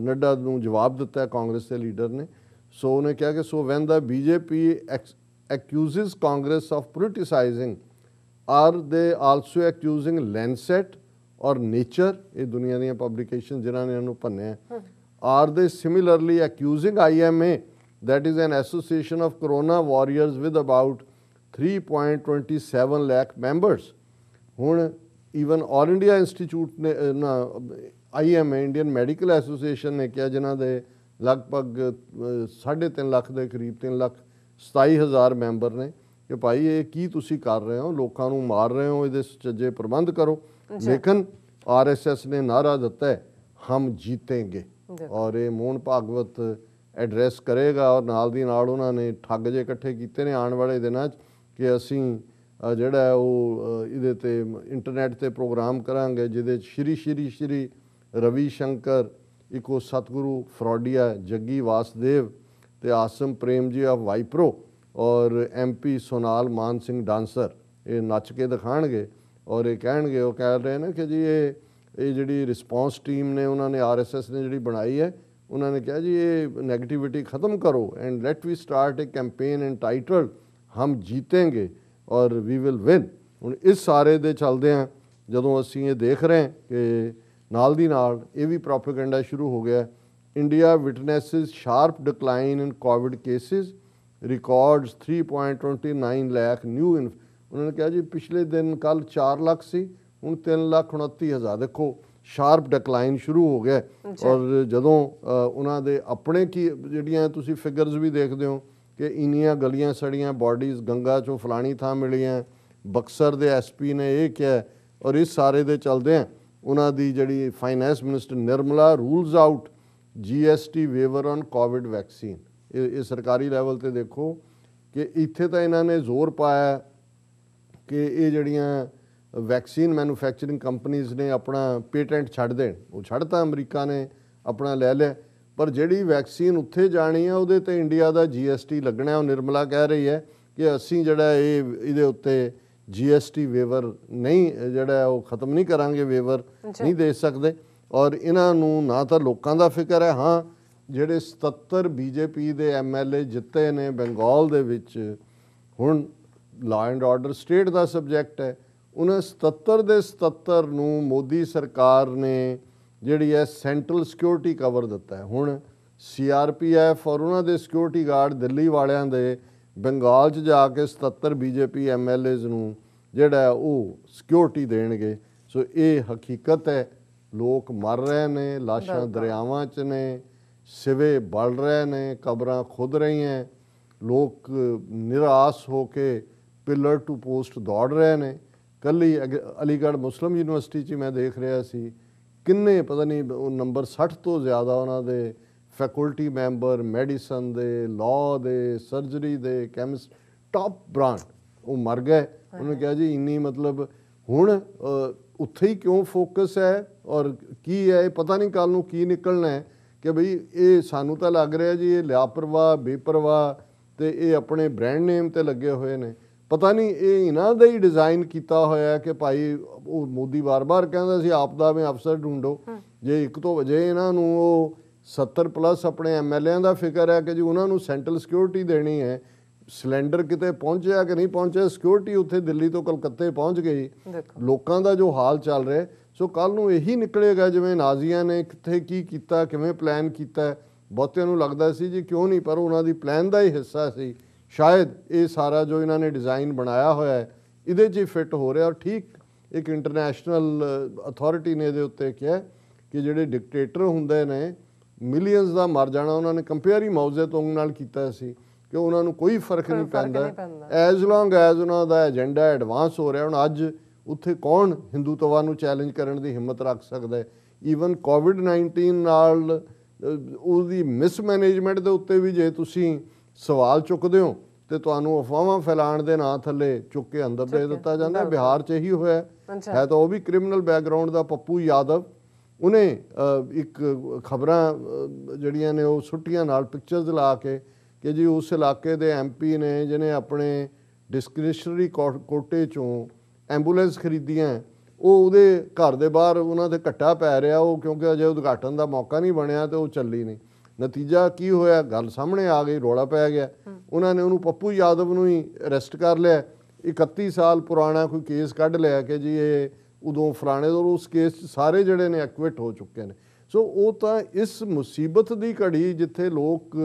ਨੱਡਾ ਨੂੰ ਜਵਾਬ ਦਿੱਤਾ ਕਾਂਗਰਸ ਦੇ ਲੀਡਰ ਨੇ। ਸੋ ਉਹਨੇ ਕਿਹਾ ਕਿ so when the BJP accuses Congress of politicizing, are they also accusing Lancet or Nature, ਇਹ ਦੁਨੀਆ ਦੀਆਂ ਪਬਲੀਕੇਸ਼ਨ ਜਿਨ੍ਹਾਂ ਨੇ ਇਹਨੂੰ ਭੰਨਿਆ, are they similarly accusing IMA, that is an association of corona warriors with about 3.27 lakh members। ਹੁਣ even all India institute ਨੇ ਨਾ IMA Indian medical association ਨੇ ਕਿਹਾ, ਜਿਨ੍ਹਾਂ ਦੇ ਲਗਭਗ 3.5 ਲੱਖ ਦੇ ਕਰੀਬ 3,27,000 ਮੈਂਬਰ ਨੇ, ਕਿ ਭਾਈ ਇਹ ਕੀ ਤੁਸੀਂ ਕਰ ਰਹੇ ਹੋ, ਲੋਕਾਂ ਨੂੰ ਮਾਰ ਰਹੇ ਹੋ, ਇਹਦੇ ਸੁਚੱਜੇ ਪ੍ਰਬੰਧ ਕਰੋ। ਲੇਕਿਨ RSS ਨੇ ਨਾਰਾ ਦਿੱਤਾ ਹੈ ਹਮ ਜੀਤेंगे, ਔਰ ਇਹ ਮੋਹਨ ਭਾਗਵਤ ਐਡਰੈਸ ਕਰੇਗਾ, ਔਰ ਨਾਲ ਦੀ ਨਾਲ ਉਹਨਾਂ ਨੇ ਠੱਗ ਜੇ ਇਕੱਠੇ ਕੀਤੇ ਨੇ ਆਉਣ ਵਾਲੇ ਦਿਨਾਂ 'ਚ ਕਿ ਅਸੀਂ ਜਿਹੜਾ ਉਹ ਇਹਦੇ 'ਤੇ ਇੰਟਰਨੈਟ 'ਤੇ ਪ੍ਰੋਗਰਾਮ ਕਰਾਂਗੇ, ਜਿਹਦੇ 'ਚ ਸ਼੍ਰੀ ਰਵੀ ਸ਼ੰਕਰ, ਇੱਕ ਉਹ ਸਤਿਗੁਰੂ ਫਰੋਡੀਆ ਜੱਗੀ ਵਾਸਦੇਵ ਤੇ ਆਸਮ ਪ੍ਰੇਮ ਜੀ ਆਫ ਵਾਈਪਰੋ, ਔਰ MP ਸੋਨਾਲ ਮਾਨ ਸਿੰਘ ਡਾਂਸਰ, ਇਹ ਨੱਚ ਕੇ ਦਿਖਾਣਗੇ, ਔਰ ਇਹ ਕਹਿਣਗੇ, ਉਹ ਕਹਿ ਰਹੇ ਨੇ ਕਿ ਜੀ ਇਹ ਜਿਹੜੀ ਰਿਸਪੌਂਸ ਟੀਮ ਨੇ ਉਹਨਾਂ ਨੇ RSS ਨੇ ਜਿਹੜੀ ਬਣਾਈ ਹੈ, ਉਹਨਾਂ ਨੇ ਕਿਹਾ ਜੀ ਇਹ ਨੈਗੇਟਿਵਿਟੀ ਖਤਮ ਕਰੋ and let we start a campaign entitled Hum Jeetenge ਔਰ ਵੀ ਵਿਲ ਵਿਨ। ਹੁਣ ਇਸ ਸਾਰੇ ਦੇ ਚੱਲਦਿਆਂ ਜਦੋਂ ਅਸੀਂ ਇਹ ਦੇਖ ਰਹੇ ਕਿ ਨਾਲ ਦੀ ਨਾਲ ਇਹ ਵੀ ਪ੍ਰੋਪੇਗੈਂਡਾ ਸ਼ੁਰੂ ਹੋ ਗਿਆ, India witnesses sharp decline in Covid cases, records 3.29 lakh new. ਉਹਨਾਂ ਨੇ ਕਿਹਾ ਜੀ ਪਿਛਲੇ ਦਿਨ ਕੱਲ 4 ਲੱਖ ਸੀ, ਹੁਣ 3,29,000, ਦੇਖੋ ਸ਼ਾਰਪ ਡਿਕਲਾਈਨ ਸ਼ੁਰੂ ਹੋ ਗਿਆ। ਔਰ ਜਦੋਂ ਉਹਨਾਂ ਦੇ ਆਪਣੇ ਕੀ ਜਿਹੜੀਆਂ ਤੁਸੀਂ ਫਿਗਰਸ ਵੀ ਦੇਖਦੇ ਹੋ ਕਿ ਇੰਨੀਆਂ ਗਲੀਆਂ ਸੜੀਆਂ ਬਾਡੀਜ਼ ਗੰਗਾ 'ਚੋਂ ਫਲਾਣੀ ਥਾਂ ਮਿਲੀਆਂ, ਬਕਸਰ ਦੇ SP ਨੇ ਇਹ ਕਿਹਾ, ਔਰ ਇਸ ਸਾਰੇ ਦੇ ਚੱਲਦਿਆਂ ਉਹਨਾਂ ਦੀ ਜਿਹੜੀ finance minister Nirmala rules out GST waiver on Covid vaccine. ਇਹ ਸਰਕਾਰੀ ਲੈਵਲ 'ਤੇ ਦੇਖੋ ਕਿ ਇੱਥੇ ਤਾਂ ਇਹਨਾਂ ਨੇ ਜ਼ੋਰ ਪਾਇਆ ਕਿ ਇਹ ਜਿਹੜੀਆਂ ਵੈਕਸੀਨ ਮੈਨੂਫੈਕਚਰਿੰਗ ਕੰਪਨੀਜ਼ ਨੇ ਆਪਣਾ ਪੇਟੈਂਟ ਛੱਡ ਦੇਣ, ਉਹ ਛੱਡਤਾ, ਅਮਰੀਕਾ ਨੇ ਆਪਣਾ ਲੈ ਲਿਆ, ਪਰ ਜਿਹੜੀ ਵੈਕਸੀਨ ਉੱਥੇ ਜਾਣੀ ਹੈ ਉਹਦੇ 'ਤੇ ਇੰਡੀਆ ਦਾ GST ਲੱਗਣਾ। ਉਹ ਨਿਰਮਲਾ ਕਹਿ ਰਹੀ ਹੈ ਕਿ ਅਸੀਂ ਜਿਹੜਾ ਇਹਦੇ ਉੱਤੇ GST ਵੇਵਰ ਨਹੀਂ ਜਿਹੜਾ ਉਹ ਖਤਮ ਨਹੀਂ ਕਰਾਂਗੇ, ਵੇਵਰ ਨਹੀਂ ਦੇ ਸਕਦੇ। ਔਰ ਇਹਨਾਂ ਨੂੰ ਨਾ ਤਾਂ ਲੋਕਾਂ ਦਾ ਫਿਕਰ ਹੈ, ਹਾਂ ਜਿਹੜੇ 77 BJP ਦੇ MLA ਜਿੱਤੇ ਨੇ ਬੰਗਾਲ ਦੇ ਵਿੱਚ, ਹੁਣ law and order state the subject ਹੈ, ਉਹਨਾਂ 77 ਦੇ 77 ਨੂੰ ਮੋਦੀ ਸਰਕਾਰ ਨੇ ਜਿਹੜੀ ਹੈ ਸੈਂਟਰਲ ਸਿਕਿਉਰਿਟੀ ਕਵਰ ਦਿੱਤਾ ਹੈ। ਹੁਣ CRPF ਔਰ ਉਹਨਾਂ ਦੇ ਸਿਕਿਉਰਿਟੀ ਗਾਰਡ ਦਿੱਲੀ ਵਾਲਿਆਂ ਦੇ ਬੰਗਾਲ 'ਚ ਜਾ ਕੇ 77 BJP MLAs ਨੂੰ ਜਿਹੜਾ ਉਹ ਸਿਕਿਉਰਿਟੀ ਦੇਣਗੇ। ਸੋ ਇਹ ਹਕੀਕਤ ਹੈ, ਲੋਕ ਮਰ ਰਹੇ ਨੇ, ਲਾਸ਼ਾਂ ਦਰਿਆਵਾਂ 'ਚ ਨੇ, ਸਿਵੇ ਬਲ ਰਹੇ ਨੇ, ਕਬਰਾਂ ਖੁਦ ਰਹੀਆਂ, ਲੋਕ ਨਿਰਾਸ਼ ਹੋ ਕੇ ਪਿਲਰ ਟੂ ਪੋਸਟ ਦੌੜ ਰਹੇ ਨੇ। ਕੱਲੀ ਅਲੀਗੜ੍ਹ ਮੁਸਲਿਮ ਯੂਨੀਵਰਸਿਟੀ 'ਚ ਮੈਂ ਦੇਖ ਰਿਹਾ ਸੀ ਕਿੰਨੇ ਪਤਾ ਨਹੀਂ ਉਹ ਨੰਬਰ 60 ਤੋਂ ਜ਼ਿਆਦਾ ਉਹਨਾਂ ਦੇ ਫੈਕਲਟੀ ਮੈਂਬਰ, ਮੈਡੀਸਨ ਦੇ, ਲਾਅ ਦੇ, ਸਰਜਰੀ ਦੇ, ਕੈਮਿਸਟ, ਟਾਪ ਬ੍ਰਾਂਡ ਉਹ ਮਰ ਗਏ। ਉਹਨੇ ਕਿਹਾ ਜੀ ਇੰਨੀ ਮਤਲਬ ਹੁਣ ਉੱਥੇ ਹੀ ਕਿਉਂ ਫੋਕਸ ਹੈ ਔਰ ਕੀ ਹੈ ਇਹ ਪਤਾ ਨਹੀਂ ਕੱਲ੍ਹ ਨੂੰ ਕੀ ਨਿਕਲਣਾ ਹੈ ਕਿ ਬਈ ਇਹ ਸਾਨੂੰ ਤਾਂ ਲੱਗ ਰਿਹਾ ਜੀ ਇਹ ਲਾਪਰਵਾਹ, ਬੇਪਰਵਾਹ ਤੇ ਇਹ ਆਪਣੇ ਬ੍ਰਾਂਡ ਨੇਮ ਤੇ ਲੱਗੇ ਹੋਏ ਨੇ। ਪਤਾ ਨਹੀਂ ਇਹ ਇਹਨਾਂ ਦਾ ਹੀ ਡਿਜ਼ਾਈਨ ਕੀਤਾ ਹੋਇਆ ਕਿ ਭਾਈ ਉਹ ਮੋਦੀ ਵਾਰ-ਵਾਰ ਕਹਿੰਦਾ ਸੀ ਆਪਦਾ ਵਿੱਚ ਅਫਸਰ ਢੂੰਡੋ। ਜੇ ਇੱਕ ਤੋਂ ਵਜੇ ਇਹਨਾਂ ਨੂੰ ਉਹ 70+ ਆਪਣੇ MLAs ਦਾ ਫਿਕਰ ਹੈ ਕਿ ਜੀ ਉਹਨਾਂ ਨੂੰ ਸੈਂਟਰਲ ਸਿਕਿਉਰਿਟੀ ਦੇਣੀ ਹੈ, ਸਿਲੰਡਰ ਕਿਤੇ ਪਹੁੰਚਿਆ ਕਿ ਨਹੀਂ ਪਹੁੰਚਿਆ, ਸਿਕਿਉਰਿਟੀ ਉੱਥੇ ਦਿੱਲੀ ਤੋਂ ਕਲਕੱਤੇ ਪਹੁੰਚ ਗਈ, ਲੋਕਾਂ ਦਾ ਜੋ ਹਾਲ ਚੱਲ ਰਿਹਾ। ਸੋ ਕੱਲ੍ਹ ਨੂੰ ਇਹੀ ਨਿਕਲੇਗਾ ਜਿਵੇਂ ਨਾਜ਼ੀਆਂ ਨੇ ਕਿੱਥੇ ਕੀ ਕੀਤਾ, ਕਿਵੇਂ ਪਲਾਨ ਕੀਤਾ। ਬਹੁਤਿਆਂ ਨੂੰ ਲੱਗਦਾ ਸੀ ਜੀ ਕਿਉਂ ਨਹੀਂ, ਪਰ ਉਹਨਾਂ ਦੀ ਪਲਾਨ ਦਾ ਹੀ ਹਿੱਸਾ ਸੀ। ਸ਼ਾਇਦ ਇਹ ਸਾਰਾ ਜੋ ਇਹਨਾਂ ਨੇ ਡਿਜ਼ਾਈਨ ਬਣਾਇਆ ਹੋਇਆ ਹੈ ਇਹਦੇ 'ਚ ਹੀ ਫਿੱਟ ਹੋ ਰਿਹਾ। ਔਰ ਠੀਕ ਇੱਕ ਇੰਟਰਨੈਸ਼ਨਲ ਅਥਾਰਟੀ ਨੇ ਇਹਦੇ ਉੱਤੇ ਕਿਹਾ ਕਿ ਜਿਹੜੇ ਡਿਕਟੇਟਰ ਹੁੰਦੇ ਨੇ ਮਿਲੀਅਨਸ ਦਾ ਮਰ ਜਾਣਾ, ਉਹਨਾਂ ਨੇ ਕੰਪੇਅਰ ਹੀ ਮਾਓ ਜ਼ੇਤੁੰਗ ਨਾਲ ਕੀਤਾ ਸੀ ਕਿ ਉਹਨਾਂ ਨੂੰ ਕੋਈ ਫਰਕ ਨਹੀਂ ਪੈਂਦਾ ਐਜ਼ ਲੌਂਗ ਐਜ਼ ਉਹਨਾਂ ਦਾ ਏਜੰਡਾ ਐਡਵਾਂਸ ਹੋ ਰਿਹਾ। ਹੁਣ ਅੱਜ ਉੱਥੇ ਕੌਣ ਹਿੰਦੂਤਵਾ ਨੂੰ ਚੈਲੰਜ ਕਰਨ ਦੀ ਹਿੰਮਤ ਰੱਖ ਸਕਦਾ ਹੈ? ਈਵਨ ਕੋਵਿਡ-19 ਨਾਲ ਉਹਦੀ ਮਿਸਮੈਨੇਜਮੈਂਟ ਦੇ ਉੱਤੇ ਵੀ ਜੇ ਤੁਸੀਂ ਸਵਾਲ ਚੁੱਕਦੇ ਹੋ ਤੇ ਤੁਹਾਨੂੰ ਅਫਵਾਹਾਂ ਫੈਲਾਉਣ ਦੇ ਨਾਂ ਥੱਲੇ ਚੁੱਕ ਕੇ ਅੰਦਰ ਦੇ ਦਿੱਤਾ ਜਾਂਦਾ। ਬਿਹਾਰ 'ਚ ਇਹੀ ਹੋਇਆ ਹੈ ਤਾਂ ਉਹ ਵੀ ਕ੍ਰਿਮੀਨਲ ਬੈਕਗਰਾਉਂਡ ਦਾ ਪੱਪੂ ਯਾਦਵ, ਉਹਨੇ ਇੱਕ ਖਬਰਾਂ ਜਿਹੜੀਆਂ ਨੇ ਉਹ ਸੁੱਟੀਆਂ ਨਾਲ ਪਿਕਚਰਸ ਲਾ ਕੇ ਕਿ ਜੀ ਉਸ ਇਲਾਕੇ ਦੇ MP ਨੇ ਜਿਹਨੇ ਆਪਣੇ ਡਿਸਕ੍ਰਿਸ਼ਨਰੀ ਕੋਟੇ 'ਚੋਂ ਐਂਬੂਲੈਂਸ ਖਰੀਦੀਆਂ, ਉਹ ਉਹਦੇ ਘਰ ਦੇ ਬਾਹਰ ਉਹਨਾਂ ਦੇ ਘੱਟਾ ਪੈ ਰਿਹਾ, ਉਹ ਕਿਉਂਕਿ ਅਜੇ ਉਦਘਾਟਨ ਦਾ ਮੌਕਾ ਨਹੀਂ ਬਣਿਆ ਤੇ ਉਹ ਚੱਲੀ ਨਹੀਂ। ਨਤੀਜਾ ਕੀ ਹੋਇਆ, ਗੱਲ ਸਾਹਮਣੇ ਆ ਗਈ, ਰੌਲਾ ਪੈ ਗਿਆ। ਉਹਨਾਂ ਨੇ ਉਹਨੂੰ ਪੱਪੂ ਯਾਦਵ ਨੂੰ ਹੀ ਅਰੈਸਟ ਕਰ ਲਿਆ। 31 ਸਾਲ ਪੁਰਾਣਾ ਕੋਈ ਕੇਸ ਕੱਢ ਲਿਆ ਕਿ ਜੀ ਇਹ ਉਦੋਂ ਫਲਾਣੇ ਤੋਂ, ਉਸ ਕੇਸ 'ਚ ਸਾਰੇ ਜਿਹੜੇ ਨੇ ਐਕਵਿਟ ਹੋ ਚੁੱਕੇ ਨੇ। ਸੋ ਉਹ ਤਾਂ ਇਸ ਮੁਸੀਬਤ ਦੀ ਘੜੀ ਜਿੱਥੇ ਲੋਕ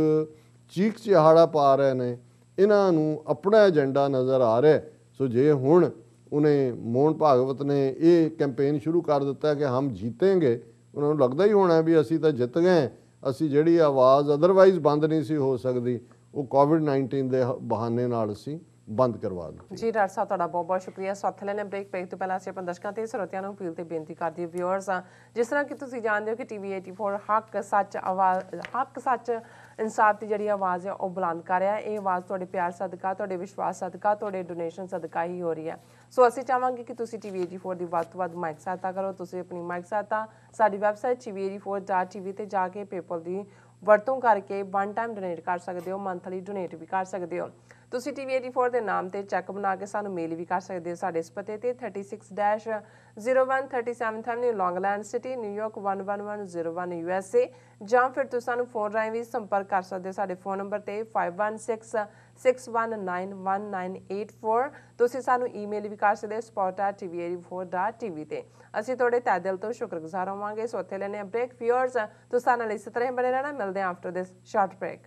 ਚੀਕ ਚਿਹਾੜਾ ਪਾ ਰਹੇ ਨੇ, ਇਹਨਾਂ ਨੂੰ ਆਪਣਾ ਏਜੰਡਾ ਨਜ਼ਰ ਆ ਰਿਹਾ। ਸੋ ਜੇ ਹੁਣ ਉਹਨੇ ਮੋਹਨ ਭਾਗਵਤ ਨੇ ਇਹ ਕੈਂਪੇਨ ਸ਼ੁਰੂ ਕਰ ਦਿੱਤਾ ਕਿ ਹਮ ਜੀਤेंगे, ਉਹਨਾਂ ਨੂੰ ਲੱਗਦਾ ਹੀ ਹੋਣਾ ਵੀ ਅਸੀਂ ਤਾਂ ਜਿੱਤ ਗਏ, ਅਸੀਂ ਜਿਹੜੀ ਆਵਾਜ਼ ਅਦਰਵਾਈਜ਼ ਬੰਦ ਨਹੀਂ ਸੀ ਹੋ ਸਕਦੀ ਉਹ ਕੋਵਿਡ-19 ਦੇ ਬਹਾਨੇ ਨਾਲ ਅਸੀਂ ਬੰਦ ਕਰਵਾ ਦਿੱਤੀ। ਜੀ ਡਾਕਟਰ ਸਾਹਿਬ ਤੁਹਾਡਾ ਬਹੁਤ ਬਹੁਤ ਸ਼ੁਕਰੀਆ। ਸਾਥ ਲੈਣੇ ਬ੍ਰੇਕ ਤੋਂ ਪਹਿਲਾਂ ਅਸੀਂ ਆਪਣੇ ਦਰਸ਼ਕਾਂ ਤੇ ਸਰੋਤਿਆਂ ਨੂੰ ਅਪੀਲ ਤੇ ਬੇਨਤੀ ਕਰਦੇ ਵਿਊਅਰਸ, ਜਿਸ ਤਰ੍ਹਾਂ ਕਿ ਤੁਸੀਂ ਜਾਣਦੇ ਹੋ ਕਿ TV 84 ਹੱਕ ਸੱਚ ਆਵਾਜ਼, ਹੱਕ ਸੱਚ ਇਨਸਾਫ ਦੀ ਜਿਹੜੀ ਆਵਾਜ਼ ਹੈ ਉਹ ਬੁਲੰਦ ਕਰ ਰਿਹਾ। ਇਹ ਆਵਾਜ਼ ਤੁਹਾਡੇ ਪਿਆਰ ਸਦਕਾ, ਤੁਹਾਡੇ ਵਿਸ਼ਵਾਸ ਸਦਕਾ, ਤੁਹਾਡੇ ਡੋਨੇਸ਼ਨ ਸਦਕਾ ਹੀ ਹੋ ਰਹੀ ਹੈ। ਸੋ ਅਸੀਂ ਚਾਹਾਂਗੇ ਕਿ ਤੁਸੀਂ TV 84 ਦੀ ਵੱਧ ਤੋਂ ਵੱਧ ਮਾਈਕ ਸਹਾਇਤਾ ਕਰੋ। ਤੁਸੀਂ ਆਪਣੀ ਮਾਈਕ ਸਹਾਇਤਾ ਸਾਡੀ ਵੈਬਸਾਈਟ tv84.tv ਤੇ ਜਾ ਕੇ ਪੇਪਲ ਦੀ ਵਰਤੋਂ ਕਰਕੇ ਵਨ ਟਾਈਮ ਡੋਨੇਟ ਕਰ ਸਕਦੇ ਹੋ, ਮੰਥਲੀ ਡੋਨੇਟ ਵੀ ਕਰ ਸਕਦੇ ਹੋ। ਤੁਸੀਂ TV 84 ਦੇ ਨਾਮ ਤੇ ਚੈੱਕ ਬਣਾ ਕੇ ਸਾਨੂੰ ਮੇਲ ਵੀ ਕਰ ਸਕਦੇ ਹੋ ਸਾਡੇ ਇਸ ਪਤੇ ਤੇ 36-01 37th Avenue Long Island City New York 11101 USA, ਜਾਂ ਫਿਰ ਤੁਸੀਂ ਸਾਨੂੰ ਫੋਨ ਰਾਹੀਂ ਵੀ ਸੰਪਰਕ ਕਰ ਸਕਦੇ ਹੋ ਸਾਡੇ ਫੋਨ ਨੰਬਰ ਤੇ 5166191984। ਤੁਸੀਂ ਸਾਨੂੰ ਈਮੇਲ ਵੀ ਕਰ ਸਕਦੇ ਹੋ support@tv84.tv ਤੇ। ਅਸੀਂ ਤੁਹਾਡੇ ਤਹਿ ਦਿਲ ਤੋਂ ਸ਼ੁਕਰਗੁਜ਼ਾਰ ਹੋਵਾਂਗੇ। ਸੋ ਇੱਥੇ ਲੈਣੇ ਬ੍ਰੇਕ। ਵਿਊਅਰਸ ਤੁਸੀਂ ਸਾਡੇ ਨਾਲ ਇਸੇ ਤਰ੍ਹਾਂ ਬਣੇ ਰਹਿਣਾ। ਮਿਲਦੇ ਹਾਂ ਆਫਟਰ ਦਿਸ ਸ਼ਾਰਟ ਬ੍ਰੇਕ।